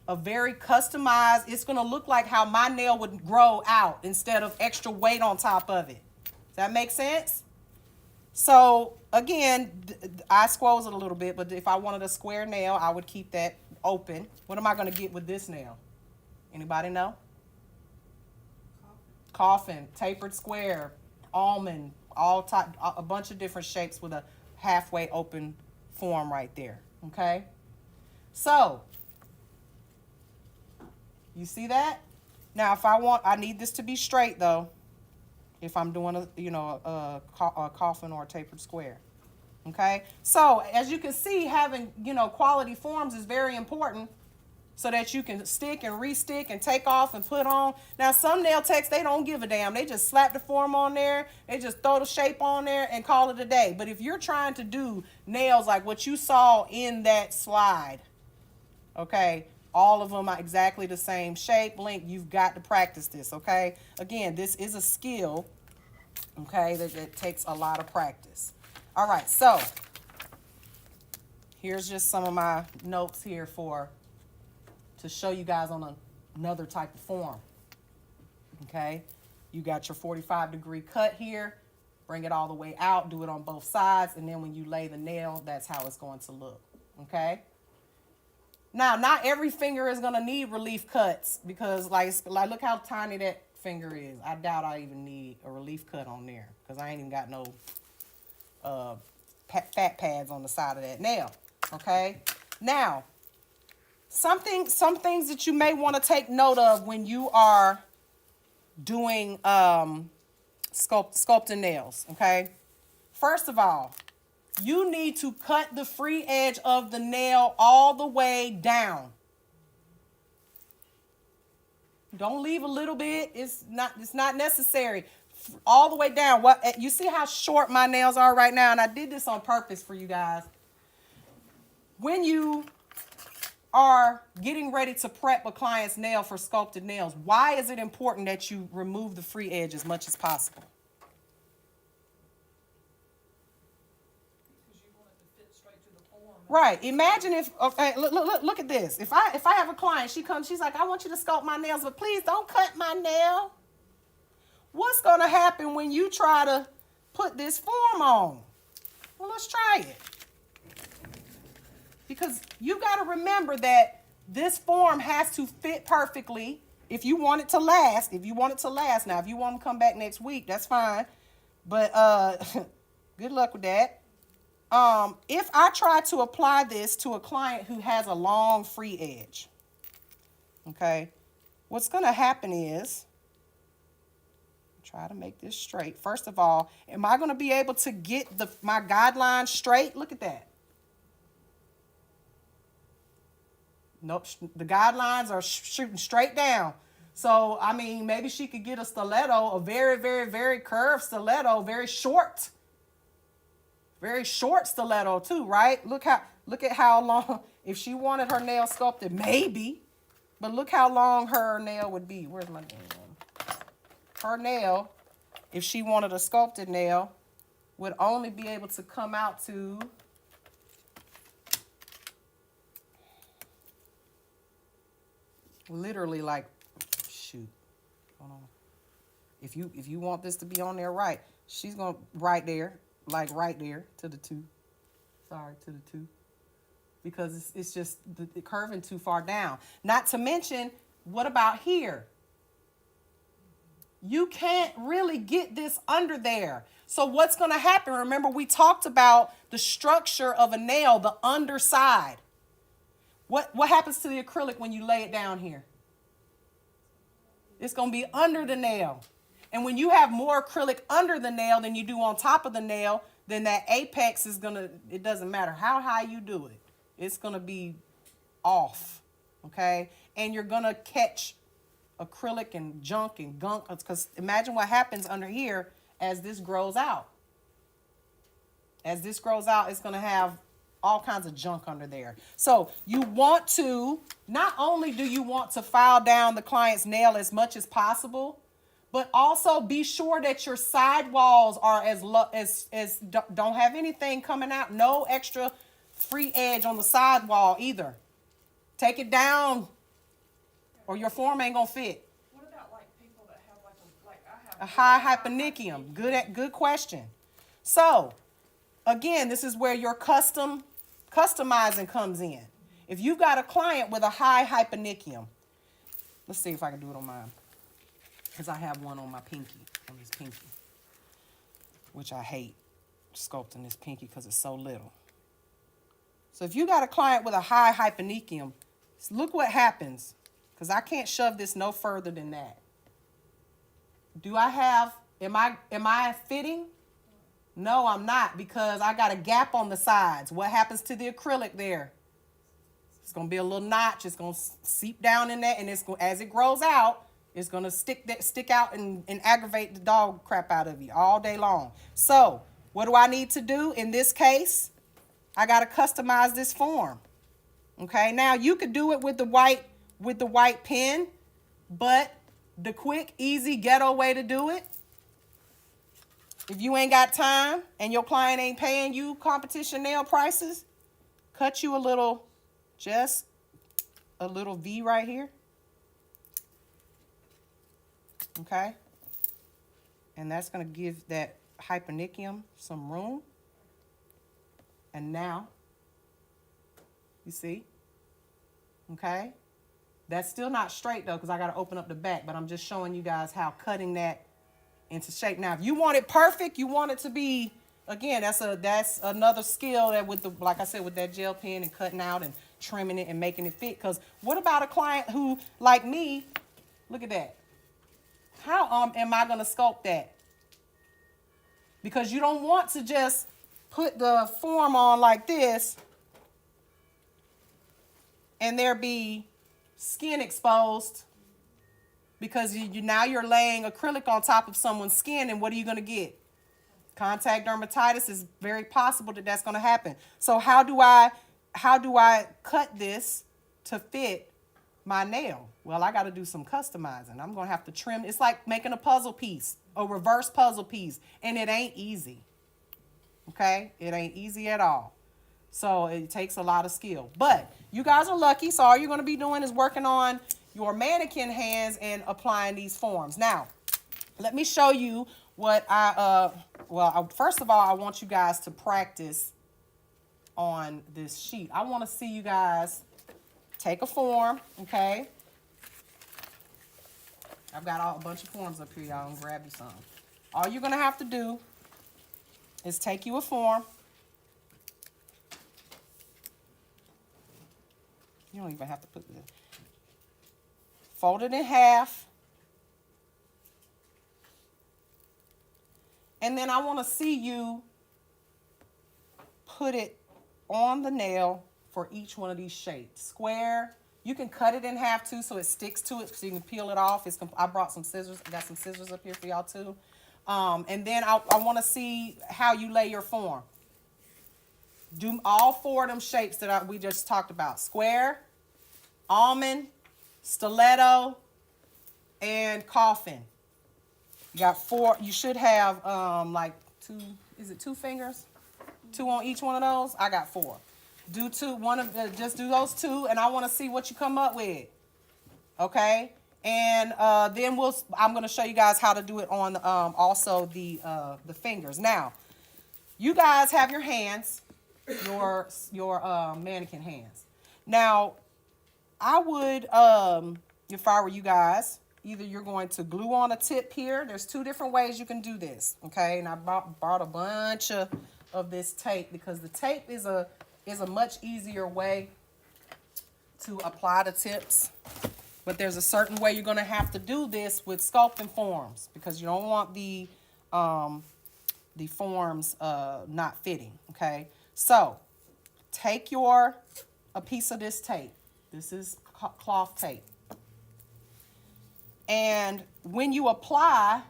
a very customized, it's going to look like how my nail would grow out instead of extra weight on top of it. Does that make sense? So again, I squoze it a little bit, but if I wanted a square nail, I would keep that open. What am I going to get with this nail? Anybody know? Coffin, tapered square, almond, a bunch of different shapes with a halfway open form right there. Okay? So, you see that? Now, if I need this to be straight though. If I'm doing a coffin or a tapered square. Okay? So, as you can see, having, quality forms is very important so that you can stick and re-stick and take off and put on. Now, some nail techs, they don't give a damn. They just slap the form on there. They just throw the shape on there and call it a day. But if you're trying to do nails like what you saw in that slide, okay, All of them are exactly the same shape, length. You've got to practice this, okay? Again, this is a skill, okay, that takes a lot of practice. All right, so here's just some of my notes here to show you guys on another type of form, okay? You got your 45-degree cut here. Bring it all the way out, do it on both sides, and then when you lay the nail, that's how it's going to look, okay? Now, not every finger is going to need relief cuts because, like, look how tiny that finger is. I doubt I even need a relief cut on there because I ain't even got no fat pads on the side of that nail, okay? Now, some things that you may want to take note of when you are doing sculpting nails, okay? First of all, you need to cut the free edge of the nail all the way down. Don't leave a little bit. It's not necessary. All the way down. You see how short my nails are right now? And I did this on purpose for you guys. When you are getting ready to prep a client's nail for sculpted nails, why is it important that you remove the free edge as much as possible? Because you want it to fit straight to the form. Right. Imagine if, okay, look at this. If I have a client, she comes, she's like, I want you to sculpt my nails, but please don't cut my nail. What's going to happen when you try to put this form on? Well, let's try it. Because you got to remember that this form has to fit perfectly if you want it to last. If you want it to last. Now, if you want to come back next week, that's fine. But good luck with that. If I try to apply this to a client who has a long free edge, okay, what's going to happen is, try to make this straight. First of all, am I going to be able to get my guidelines straight? Look at that. Nope, the guidelines are shooting straight down. So, I mean, maybe she could get a stiletto, a very, very, very curved stiletto, very short stiletto too, right? Look at how long, if she wanted her nail sculpted, maybe, but look how long her nail would be. Where's my nail? Her nail, if she wanted a sculpted nail, would only be able to come out to literally like, shoot, hold on. If you want this to be on there right, she's going right there, like right there to the 2. Sorry, to the 2. Because it's just the curving too far down. Not to mention, what about here? You can't really get this under there. So what's going to happen? Remember, we talked about the structure of a nail, the underside. What happens to the acrylic when you lay it down here? It's going to be under the nail. And when you have more acrylic under the nail than you do on top of the nail, then that apex is going to, it doesn't matter how high you do it. It's going to be off, okay? And you're going to catch acrylic and junk and gunk, because imagine what happens under here as this grows out. As this grows out, it's going to have all kinds of junk under there. So you want to, not only do you want to file down the client's nail as much as possible, but also be sure that your side walls are as don't have anything coming out. No extra free edge on the side wall either. Take it down or your form ain't gonna fit. What about like people that have a high hyponychium? Good question. So again, this is where your customizing comes in. If you've got a client with a high hyponychium, let's see if I can do it on mine, because I have one on my pinky, on this pinky, which I hate sculpting this pinky because it's so little. So if you got a client with a high hyponychium, look what happens, because I can't shove this no further than that. Am I fitting? No, I'm not, because I got a gap on the sides. What happens to the acrylic there? It's going to be a little notch. It's going to seep down in that, and as it grows out, it's going to stick out and aggravate the dog crap out of you all day long. So what do I need to do in this case? I got to customize this form. Okay, now you could do it with the white pen, but the quick, easy, ghetto way to do it, if you ain't got time and your client ain't paying you competition nail prices, cut you just a little V right here. Okay? And that's going to give that hypernychium some room. And now, you see? Okay? That's still not straight though, because I got to open up the back, but I'm just showing you guys how cutting that into shape. Now, if you want it perfect, you want it to be, again, that's another skill that with the, like I said, with that gel pen and cutting out and trimming it and making it fit. Because what about a client who, like me, look at that. How am I going to sculpt that? Because you don't want to just put the form on like this and there be skin exposed, because now you're laying acrylic on top of someone's skin, and what are you going to get? Contact dermatitis is very possible that that's going to happen. So how do I cut this to fit my nail? Well, I got to do some customizing. I'm going to have to trim. It's like making a puzzle piece, a reverse puzzle piece, and it ain't easy. Okay? It ain't easy at all. So it takes a lot of skill. But you guys are lucky, so all you're going to be doing is working on your mannequin hands and applying these forms. Now, let me show you what first of all, I want you guys to practice on this sheet. I want to see you guys take a form, okay? I've got a bunch of forms up here, y'all, and grab you some. All you're going to have to do is take you a form. You don't even have to put it. Fold it in half. And then I want to see you put it on the nail for each one of these shapes. Square. You can cut it in half too so it sticks to it so you can peel it off. I brought some scissors. I got some scissors up here for y'all too. And then I want to see how you lay your form. Do all four of them shapes that we just talked about. Square, almond, stiletto, and coffin. You got four. You should have like two. Is it 2 fingers? 2 on each one of those. I got 4. Do 2. Just do those 2, and I want to see what you come up with. Okay. And then I'm going to show you guys how to do it on also the fingers. Now, you guys have your hands, your mannequin hands. Now, I would, if I were you guys, either you're going to glue on a tip here. There's 2 different ways you can do this, okay? And I bought a bunch of this tape because the tape is a much easier way to apply the tips. But there's a certain way you're going to have to do this with sculpting forms because you don't want the forms not fitting, okay? So take a piece of this tape. This is cloth tape. And when you apply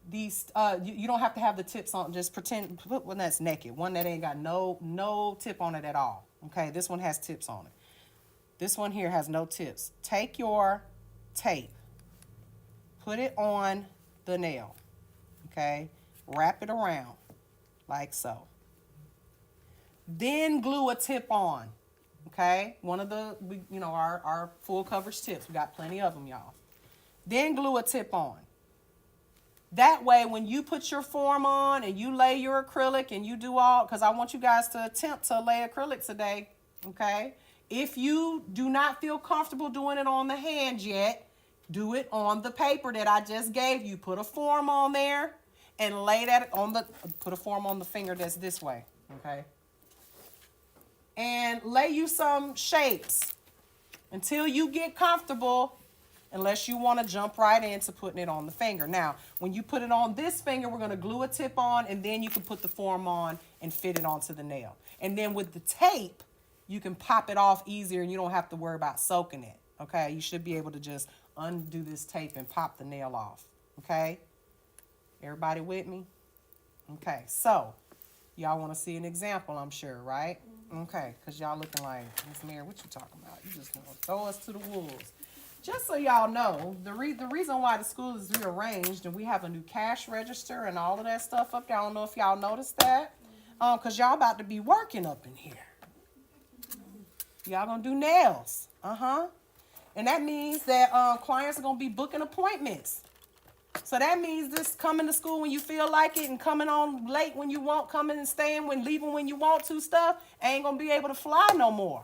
these, you don't have to have the tips on. Just put one that's naked, one that ain't got no tip on it at all. Okay, this one has tips on it. This one here has no tips. Take your tape, put it on the nail, okay? Wrap it around like so. Then glue a tip on, okay? One of the, our full coverage tips. We got plenty of them, y'all. Then glue a tip on. That way, when you put your form on and you lay your acrylic and you do all, because I want you guys to attempt to lay acrylic today, okay? If you do not feel comfortable doing it on the hand yet, do it on the paper that I just gave you. Put a form on there and lay that put a form on the finger that's this way, okay? And lay you some shapes until you get comfortable, unless you want to jump right into putting it on the finger. Now, when you put it on this finger, we're going to glue a tip on, and then you can put the form on and fit it onto the nail. And then with the tape, you can pop it off easier, and you don't have to worry about soaking it, okay? You should be able to just undo this tape and pop the nail off, okay? Everybody with me? Okay, so y'all want to see an example, I'm sure, right? Mm-hmm. Okay, because y'all looking like, Miss Mary, what you talking about? You just want to throw us to the wolves. Just so y'all know, the reason why the school is rearranged and we have a new cash register and all of that stuff up there, I don't know if y'all noticed that, because y'all about to be working up in here. Y'all gonna do nails, and that means that clients are gonna be booking appointments. So that means this coming to school when you feel like it and coming on late when you want, coming and staying when leaving when you want to stuff ain't gonna be able to fly no more.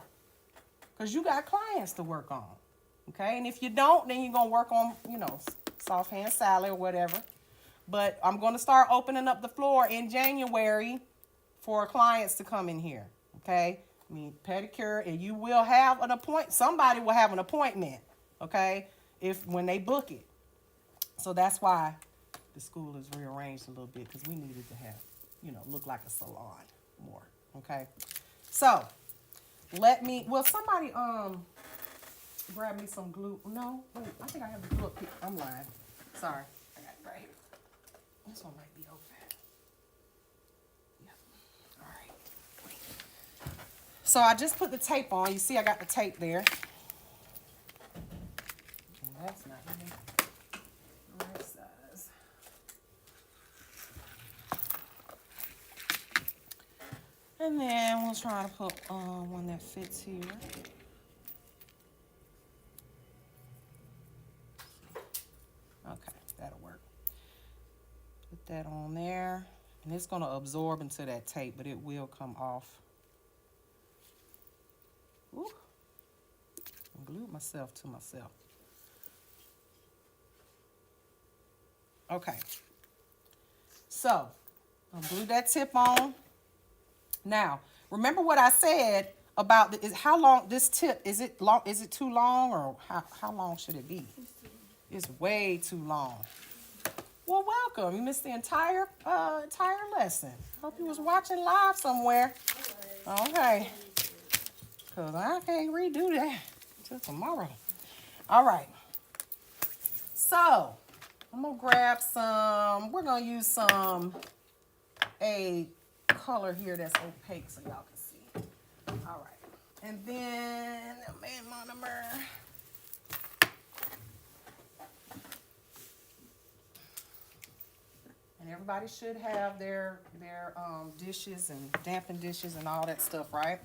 Because you got clients to work on. Okay? And if you don't, then you're gonna work on, soft hand salad or whatever. But I'm gonna start opening up the floor in January for clients to come in here. Okay? I mean, pedicure, and you will have an appointment. Somebody will have an appointment, okay, when they book it. So that's why the school is rearranged a little bit, because we needed to have, look like a salon more, okay? So, somebody, grab me some glue. No, wait, I think I have the glue up here. I'm lying. Sorry. I got it right here. This one might be open. Yep. All right. So I just put the tape on. You see I got the tape there. And that's not even the right size. And then we'll try to put one that fits here. Okay, that'll work. Put that on there. And it's going to absorb into that tape, but it will come off. Ooh. I glued myself to myself. Okay. So, I'll glue that tip on. Now, remember what I said about how long this tip, is it long? Is it too long, or how long should it be? It's way too long. Well, welcome. You missed the entire lesson. Hope you was watching live somewhere. Okay. Because I can't redo that until tomorrow. All right. So, I'm going to grab some, we're going to use a color here that's opaque so y'all can see. All right. And then, monomer. And everybody should have their dishes and dampened dishes and all that stuff, right?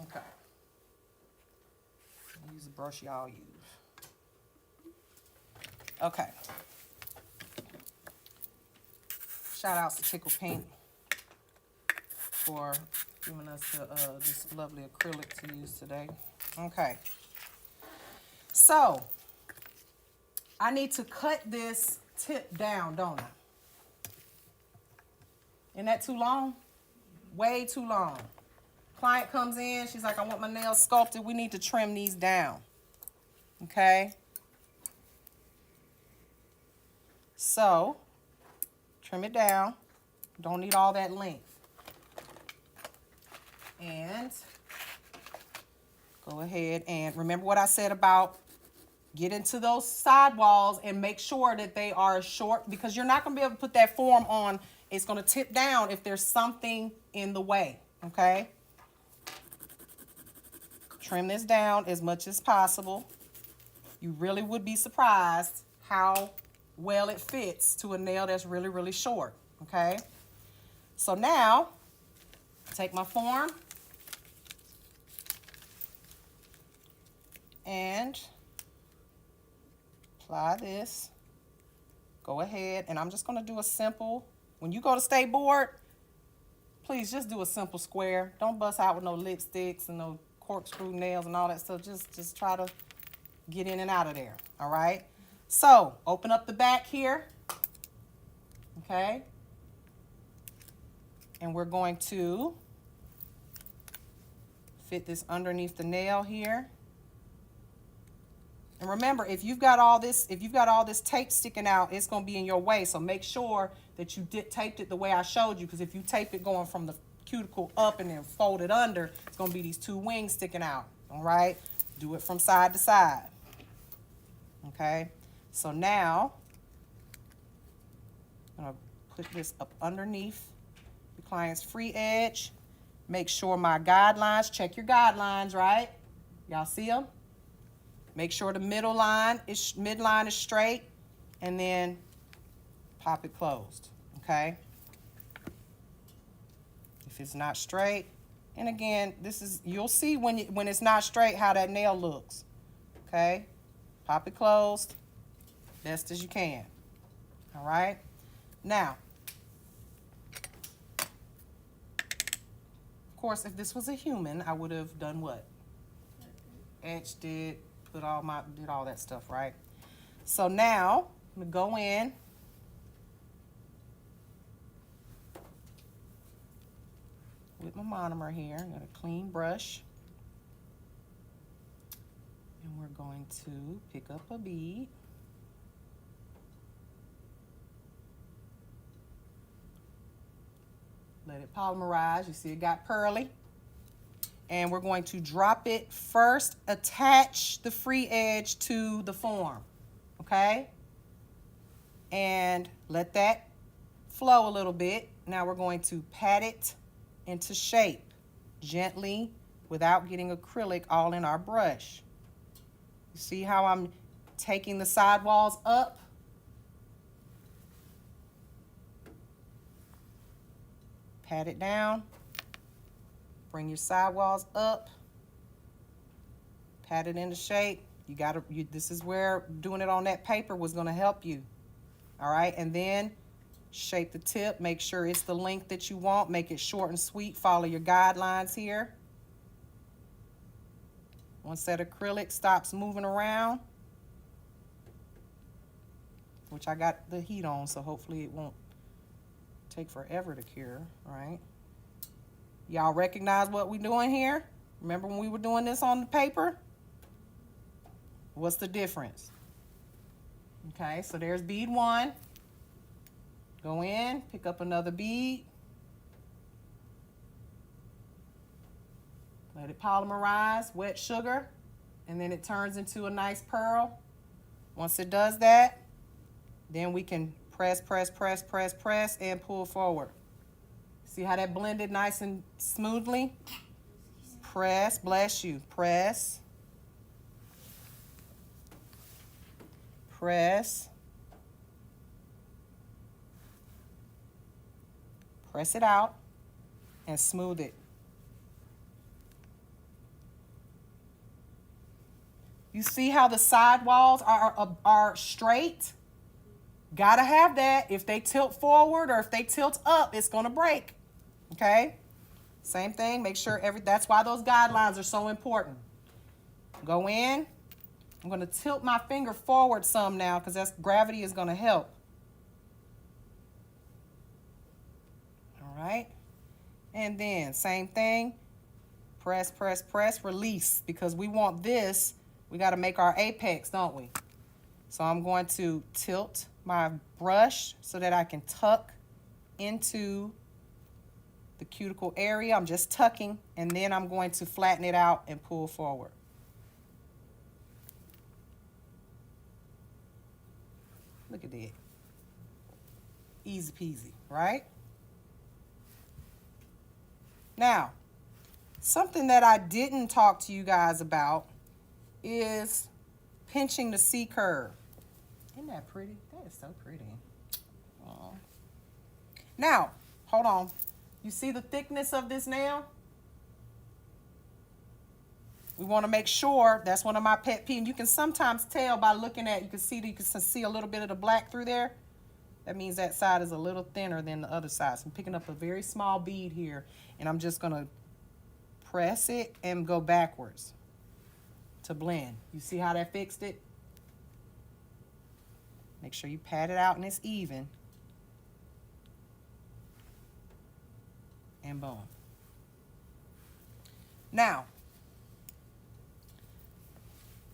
Okay. Use the brush y'all use. Okay. Shout out to Tickle Pink for giving us this lovely acrylic to use today. Okay. So, I need to cut this tip down, don't I? Isn't that too long? Way too long. Client comes in, she's like, I want my nails sculpted. We need to trim these down. Okay? So, trim it down. Don't need all that length. And go ahead and remember what I said about get into those sidewalls and make sure that they are short, because you're not going to be able to put that form on. It's going to tip down if there's something in the way, okay? Trim this down as much as possible. You really would be surprised how well it fits to a nail that's really, really short, okay? So now, take my form and apply this. Go ahead, and I'm just going to do a simple, when you go to state board, please just do a simple square. Don't bust out with no lipsticks and no corkscrew nails and all that stuff. Just try to get in and out of there, all right? So, open up the back here, okay? And we're going to fit this underneath the nail here. And remember, if you've got all this tape sticking out, it's going to be in your way. So make sure that you taped it the way I showed you, because if you tape it going from the cuticle up and then fold it under, it's going to be these two wings sticking out, all right? Do it from side to side, okay? So now, I'm going to put this up underneath the client's free edge, make sure my guidelines, check your guidelines, right? Y'all see them? Make sure the midline is straight, and then pop it closed, okay? If it's not straight, and again, you'll see when it's not straight how that nail looks, okay? Pop it closed, best as you can, all right? Now, of course, if this was a human, I would have done what? Etched it, did all that stuff, right? So now, I'm gonna go in. With my monomer here, I got a clean brush. And we're going to pick up a bead. Let it polymerize. You see it got pearly. And we're going to drop it first, attach the free edge to the form, okay? And let that flow a little bit. Now we're going to pat it into shape gently without getting acrylic all in our brush. You see how I'm taking the sidewalls up? Pat it down. Bring your sidewalls up. Pat it into shape. This is where doing it on that paper was going to help you. All right, and then shape the tip. Make sure it's the length that you want. Make it short and sweet. Follow your guidelines here. Once that acrylic stops moving around, which I got the heat on, so hopefully it won't take forever to cure, right? Y'all recognize what we're doing here? Remember when we were doing this on the paper? What's the difference? Okay, so there's bead 1. Go in, pick up another bead. Let it polymerize, wet sugar, and then it turns into a nice pearl. Once it does that, then we can press, and pull forward. See how that blended nice and smoothly? Press, bless you, press. Press. Press it out and smooth it. You see how the sidewalls are straight? Gotta have that. If they tilt forward or if they tilt up, it's gonna break. Okay? Same thing, make sure that's why those guidelines are so important. Go in. I'm gonna tilt my finger forward some now because gravity is gonna help. All right? And then same thing. Press, release, because we want this. We gotta make our apex, don't we? So I'm going to tilt my brush so that I can tuck into the cuticle area. I'm just tucking, and then I'm going to flatten it out and pull forward. Look at that. Easy peasy, right? Now, something that I didn't talk to you guys about is pinching the C curve. Isn't that pretty? That is so pretty. Aww. Now, hold on. You see the thickness of this nail? We want to make sure, that's one of my pet peeves. You can sometimes tell by looking at, you can see a little bit of the black through there. That means that side is a little thinner than the other side. So I'm picking up a very small bead here, and I'm just going to press it and go backwards to blend. You see how that fixed it? Make sure you pat it out and it's even. And boom. Now,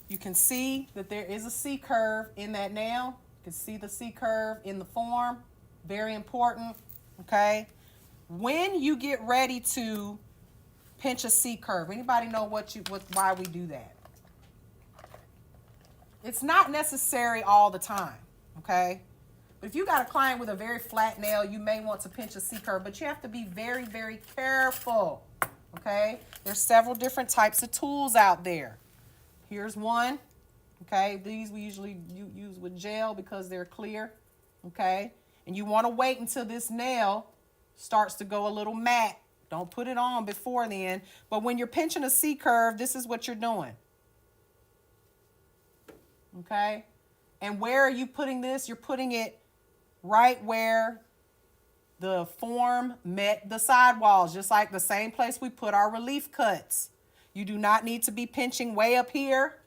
you can see that there is a C curve in that nail. You can see the C curve in the form. Very important, okay? When you get ready to pinch a C curve, anybody know why we do that? It's not necessary all the time, okay? But if you got a client with a very flat nail, you may want to pinch a C curve, but you have to be very, very careful. okay? There's several different types of tools out there. Here's one, okay? These we usually use with gel because they're clear, okay? And you want to wait until this nail starts to go a little matte. Don't put it on before then. But when you're pinching a C-curve, this is what you're doing. Okay? And where are you putting this? You're putting it right where the form met the sidewalls, just like the same place we put our relief cuts. You do not need to be pinching way up here.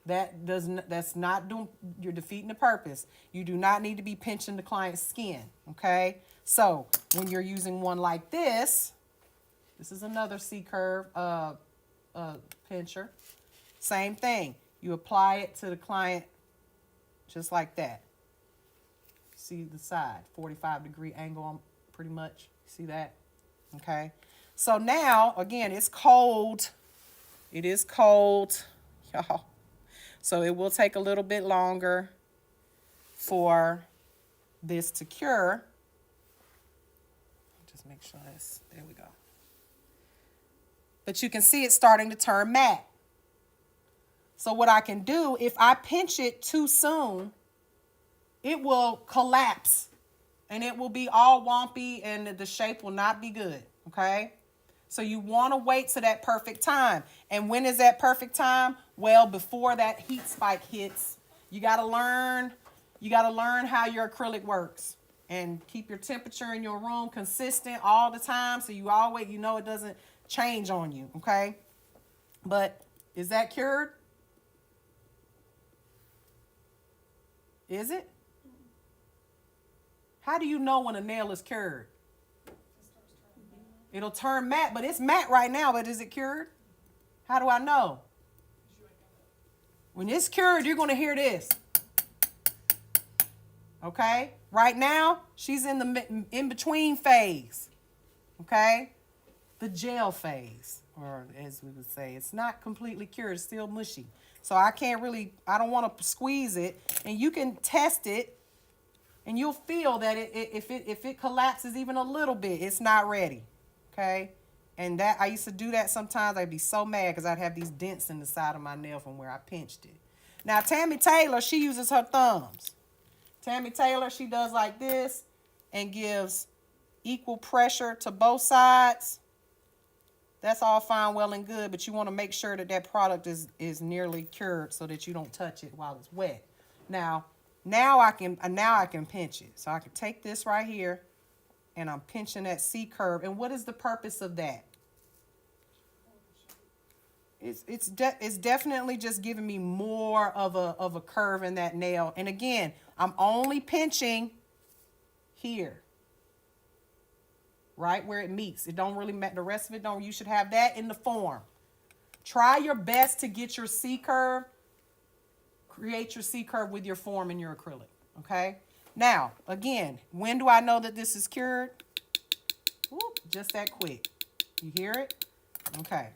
That's not doing, you're defeating the purpose. You do not need to be pinching the client's skin, okay? So when you're using one like this is another C-curve pincher. Same thing. You apply it to the client just like that. See the side, 45-degree angle on pretty much. See that? Okay. So now, again, it's cold. It is cold, y'all. So it will take a little bit longer for this to cure. Just make sure that's, there we go. But you can see it's starting to turn matte. So what I can do, if I pinch it too soon, it will collapse and it will be all wompy and the shape will not be good, okay? So you want to wait to that perfect time. And when is that perfect time? Well, before that heat spike hits. You got to learn how your acrylic works and keep your temperature in your room consistent all the time so you always, you know, it doesn't change on you, okay? But is that cured? Is it? How do you know when a nail is cured? It'll turn matte, but it's matte right now, but is it cured? How do I know? When it's cured, you're going to hear this. Okay? Right now, she's in the in-between phase. Okay? The gel phase, or as we would say, it's not completely cured, it's still mushy. So I don't want to squeeze it, and you can test it, and you'll feel that if it collapses even a little bit, it's not ready. Okay? And that I used to do that sometimes. I'd be so mad because I'd have these dents in the side of my nail from where I pinched it. Now, Tammy Taylor, she uses her thumbs. Tammy Taylor, she does like this and gives equal pressure to both sides. That's all fine, well, and good, but you want to make sure that that product is nearly cured so that you don't touch it while it's wet. Now I can pinch it. So I can take this right here, and I'm pinching that C curve. And what is the purpose of that? It's definitely just giving me more of a curve in that nail. And again, I'm only pinching here, right where it meets. It don't really matter. The rest of it don't. You should have that in the form. Try your best to get your C curve. Create your C curve with your form and your acrylic. Okay. Now, again, when do I know that this is cured? Whoop, just that quick. You hear it? Okay.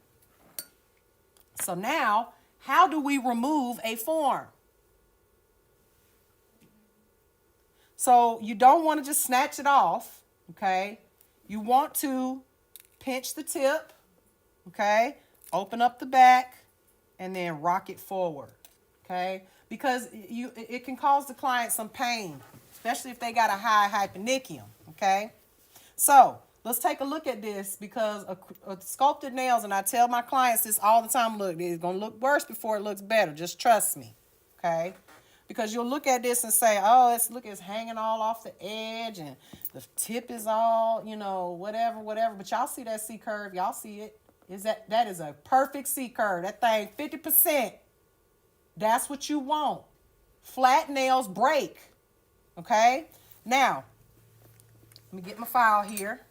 So now, how do we remove a form? So you don't want to just snatch it off, okay? You want to pinch the tip, okay? Open up the back, and then rock it forward, okay? Because it can cause the client some pain, especially if they got a high hyponychium, okay? So let's take a look at this because sculpted nails, and I tell my clients this all the time, look, it's going to look worse before it looks better. Just trust me, okay? Because you'll look at this and say, oh, it's hanging all off the edge and the tip is all, you know, whatever. But y'all see that C curve. Y'all see it. That is a perfect C curve. That thing, 50%. That's what you want. Flat nails break. Okay? Now, let me get my file here.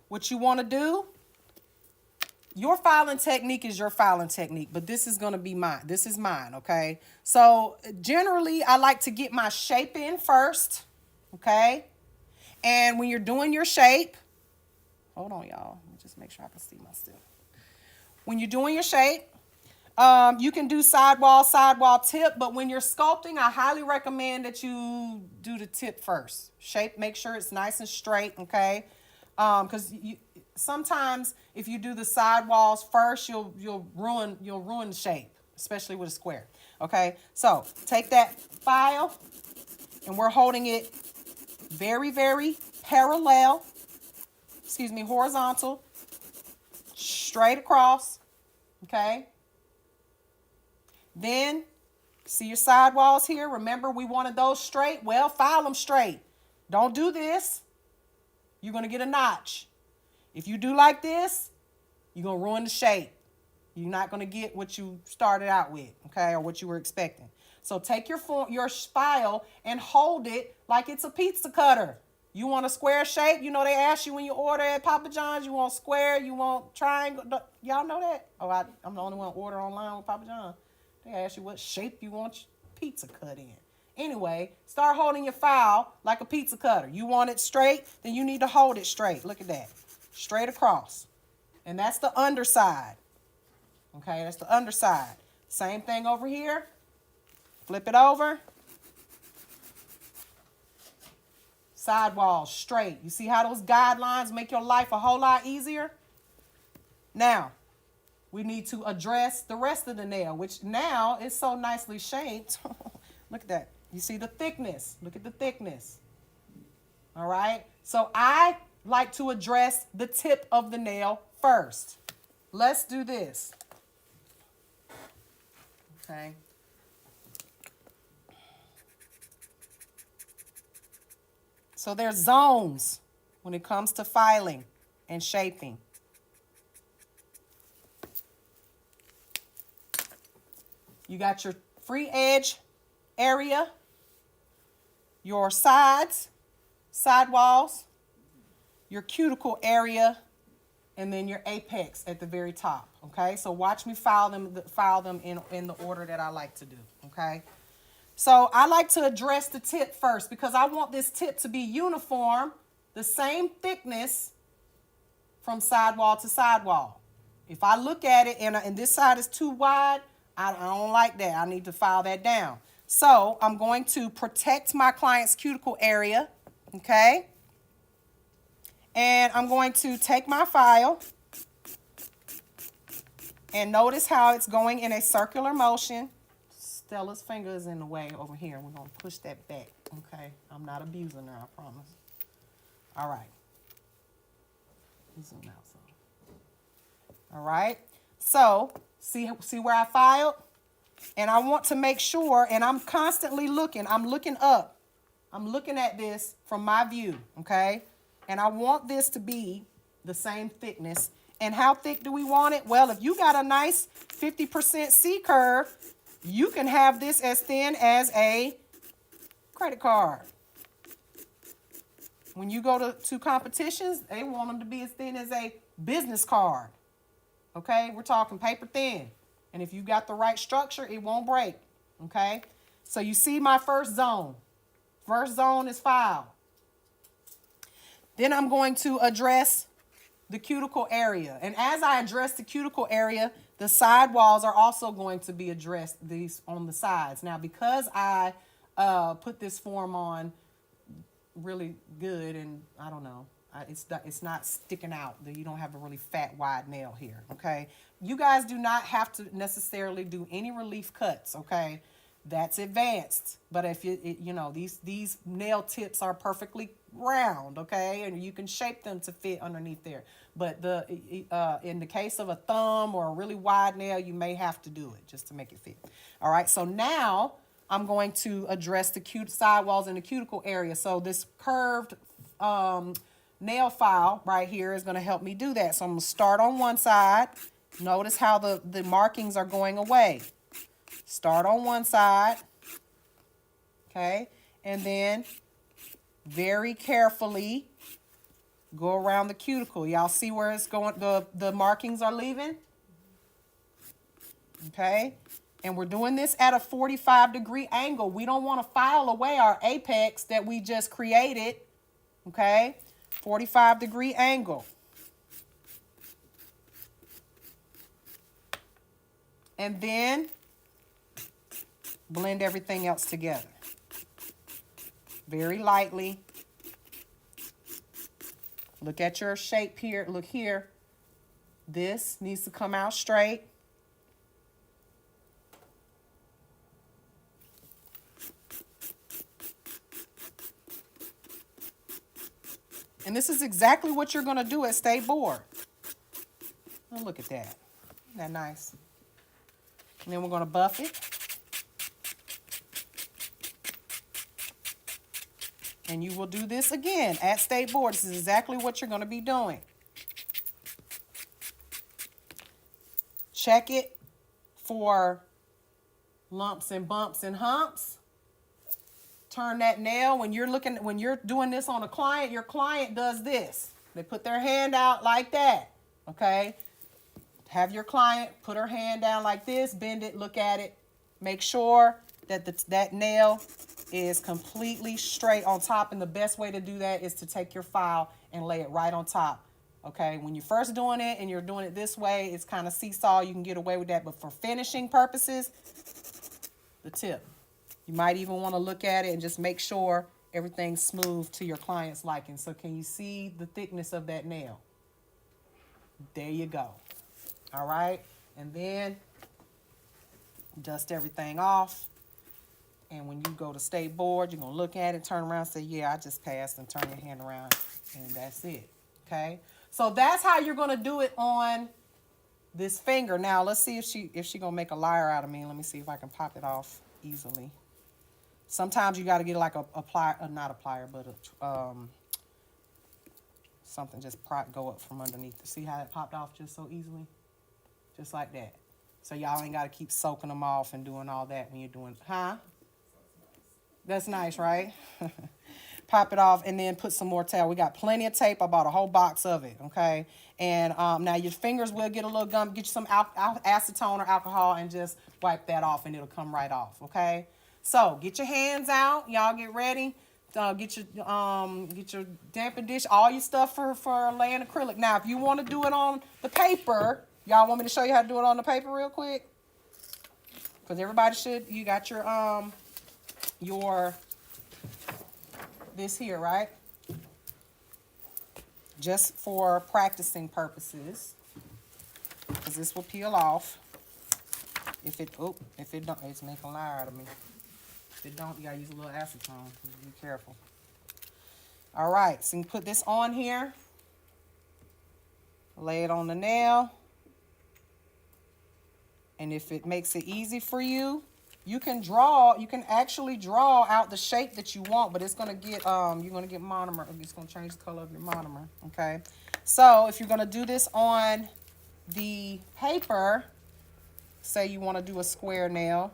What you want to do, your filing technique is your filing technique, but this is going to be mine. This is mine, okay? So generally, I like to get my shape in first, okay? And when you're doing your shape, hold on, y'all. Let me just make sure I can see my stuff. When you're doing your shape, You can do sidewall tip, but when you're sculpting, I highly recommend that you do the tip first. Make sure it's nice and straight, okay? Because sometimes if you do the sidewalls first, you'll ruin the shape, especially with a square. Okay, so take that file, and we're holding it very, very parallel. Excuse me, horizontal, straight across. Okay. Then, see your sidewalls here? Remember, we wanted those straight? Well, file them straight. Don't do this. You're going to get a notch. If you do like this, you're going to ruin the shape. You're not going to get what you started out with, okay, or what you were expecting. So take your file and hold it like it's a pizza cutter. You want a square shape? You know they ask you when you order at Papa John's, you want square, you want triangle. Y'all know that? Oh, I'm the only one order online with Papa John's. They ask you what shape you want your pizza cut in. Anyway, start holding your file like a pizza cutter. You want it straight, then you need to hold it straight. Look at that. Straight across. And that's the underside. Okay, that's the underside. Same thing over here. Flip it over. Sidewalls straight. You see how those guidelines make your life a whole lot easier? Now, we need to address the rest of the nail, which now is so nicely shaped. Look at that. You see the thickness. Look at the thickness. All right. So I like to address the tip of the nail first. Let's do this. Okay. So there's zones when it comes to filing and shaping. You got your free edge area, your sides, sidewalls, your cuticle area, and then your apex at the very top, okay? So watch me file them in the order that I like to do, okay? So I like to address the tip first because I want this tip to be uniform, the same thickness from sidewall to sidewall. If I look at it and this side is too wide, I don't like that. I need to file that down. So I'm going to protect my client's cuticle area, okay? And I'm going to take my file and notice how it's going in a circular motion. Stella's finger is in the way over here. We're going to push that back, okay? I'm not abusing her, I promise. All right. Zoom out some. All right. So, see where I filed? And I want to make sure, and I'm constantly looking. I'm looking up. I'm looking at this from my view, okay? And I want this to be the same thickness. And how thick do we want it? Well, if you got a nice 50% C-curve, you can have this as thin as a credit card. When you go to competitions, they want them to be as thin as a business card. Okay, we're talking paper thin. And if you've got the right structure, it won't break. Okay, so you see my first zone. First zone is filed. Then I'm going to address the cuticle area. And as I address the cuticle area, the sidewalls are also going to be addressed, these on the sides. Now, because I put this form on really good, and I don't know, it's not sticking out. You don't have a really fat, wide nail here, okay? You guys do not have to necessarily do any relief cuts, okay? That's advanced. But if you know, these nail tips are perfectly round, okay? And you can shape them to fit underneath there. But in the case of a thumb or a really wide nail, you may have to do it just to make it fit. All right, so now I'm going to address the sidewalls and the cuticle area. So this curved nail file right here is going to help me do that. So I'm going to start on one side. Notice how the markings are going away. Start on one side, okay? And then very carefully go around the cuticle. Y'all see where it's going, the markings are leaving? Okay? And we're doing this at a 45-degree angle. We don't want to file away our apex that we just created. Okay? 45-degree angle. And then blend everything else together. Very lightly. Look at your shape here. Look here. This needs to come out straight. And this is exactly what you're going to do at State Board. Oh, look at that. Isn't that nice? And then we're going to buff it. And you will do this again at State Board. This is exactly what you're going to be doing. Check it for lumps and bumps and humps. Turn that nail. When you're doing this on a client, your client does this. They put their hand out like that. Okay? Have your client put her hand down like this, bend it, look at it. Make sure that that nail is completely straight on top, and the best way to do that is to take your file and lay it right on top. Okay, when you're first doing it and you're doing it this way, it's kind of seesaw. You can get away with that, but for finishing purposes, the tip. You might even want to look at it and just make sure everything's smooth to your client's liking. So can you see the thickness of that nail? There you go. All right, and then dust everything off. And when you go to State Board, you're going to look at it, turn around, say, yeah, I just passed, and turn your hand around, and that's it, okay? So that's how you're going to do it on this finger. Now, let's see if she going to make a liar out of me. Let me see if I can pop it off easily. Sometimes you got to get like a plier, not a plier, but something just go up from underneath. See how it popped off just so easily? Just like that. So y'all ain't got to keep soaking them off and doing all that when you're doing, huh? That's nice, right? Pop it off and then put some more tape. We got plenty of tape. I bought a whole box of it, okay? And now your fingers will get a little gum. Get you some acetone or alcohol and just wipe that off and it'll come right off, okay? So get your hands out. Y'all get ready. Get your dampen dish, all your stuff for laying acrylic. Now, if you want to do it on the paper, y'all want me to show you how to do it on the paper real quick? Because everybody should. You got your this here, right? Just for practicing purposes, because this will peel off. If it don't, it's making a liar out of me. If it don't, you gotta use a little acetone. Be careful. All right, so you put this on here. Lay it on the nail. And if it makes it easy for you, you can actually draw out the shape that you want, but it's gonna get you're gonna get monomer. It's gonna change the color of your monomer. Okay. So if you're gonna do this on the paper, say you want to do a square nail.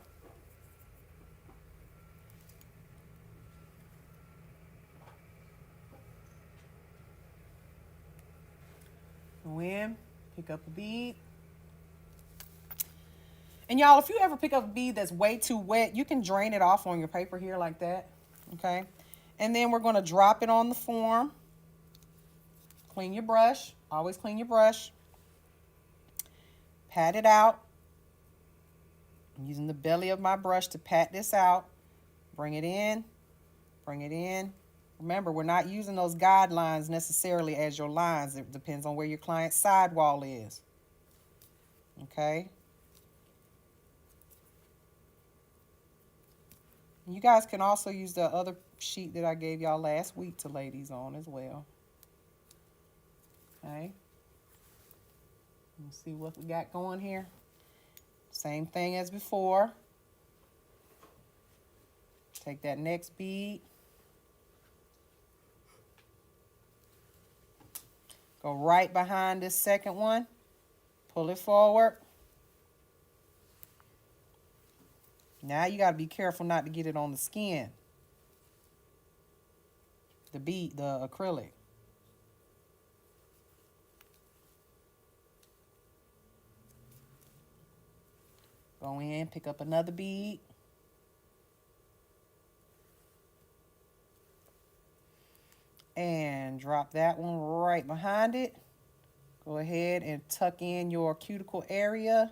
Go in, pick up a bead. And y'all, if you ever pick up a bead that's way too wet, you can drain it off on your paper here like that, okay? And then we're going to drop it on the form. Clean your brush. Always clean your brush. Pat it out. I'm using the belly of my brush to pat this out. Bring it in. Bring it in. Remember, we're not using those guidelines necessarily as your lines. It depends on where your client's sidewall is. Okay? You guys can also use the other sheet that I gave y'all last week to lay these on as well. Okay. Let's see what we got going here. Same thing as before. Take that next bead. Go right behind this second one. Pull it forward. Now you got to be careful not to get it on the skin. The acrylic. Go in, pick up another bead. And drop that one right behind it. Go ahead and tuck in your cuticle area.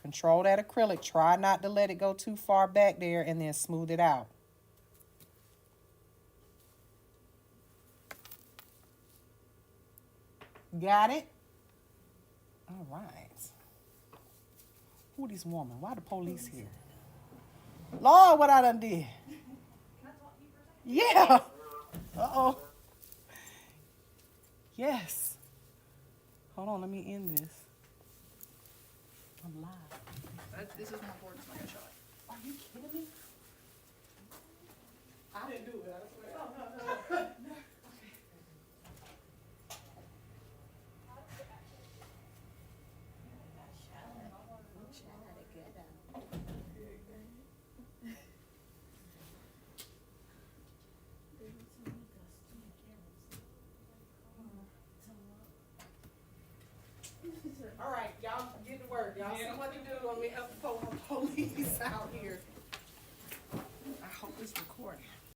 Control that acrylic. Try not to let it go too far back there, and then smooth it out. Got it? All right. Who this woman? Why the police here? Lord, what I done did. Can I talk to you for a second? Yeah. Uh-oh. Yes. Hold on, let me end this. I'm live. This is more important than my shot. Are you kidding me? I didn't do it. I swear. Oh, no. All right, y'all get to work. Y'all see what to do. Let me help the police out.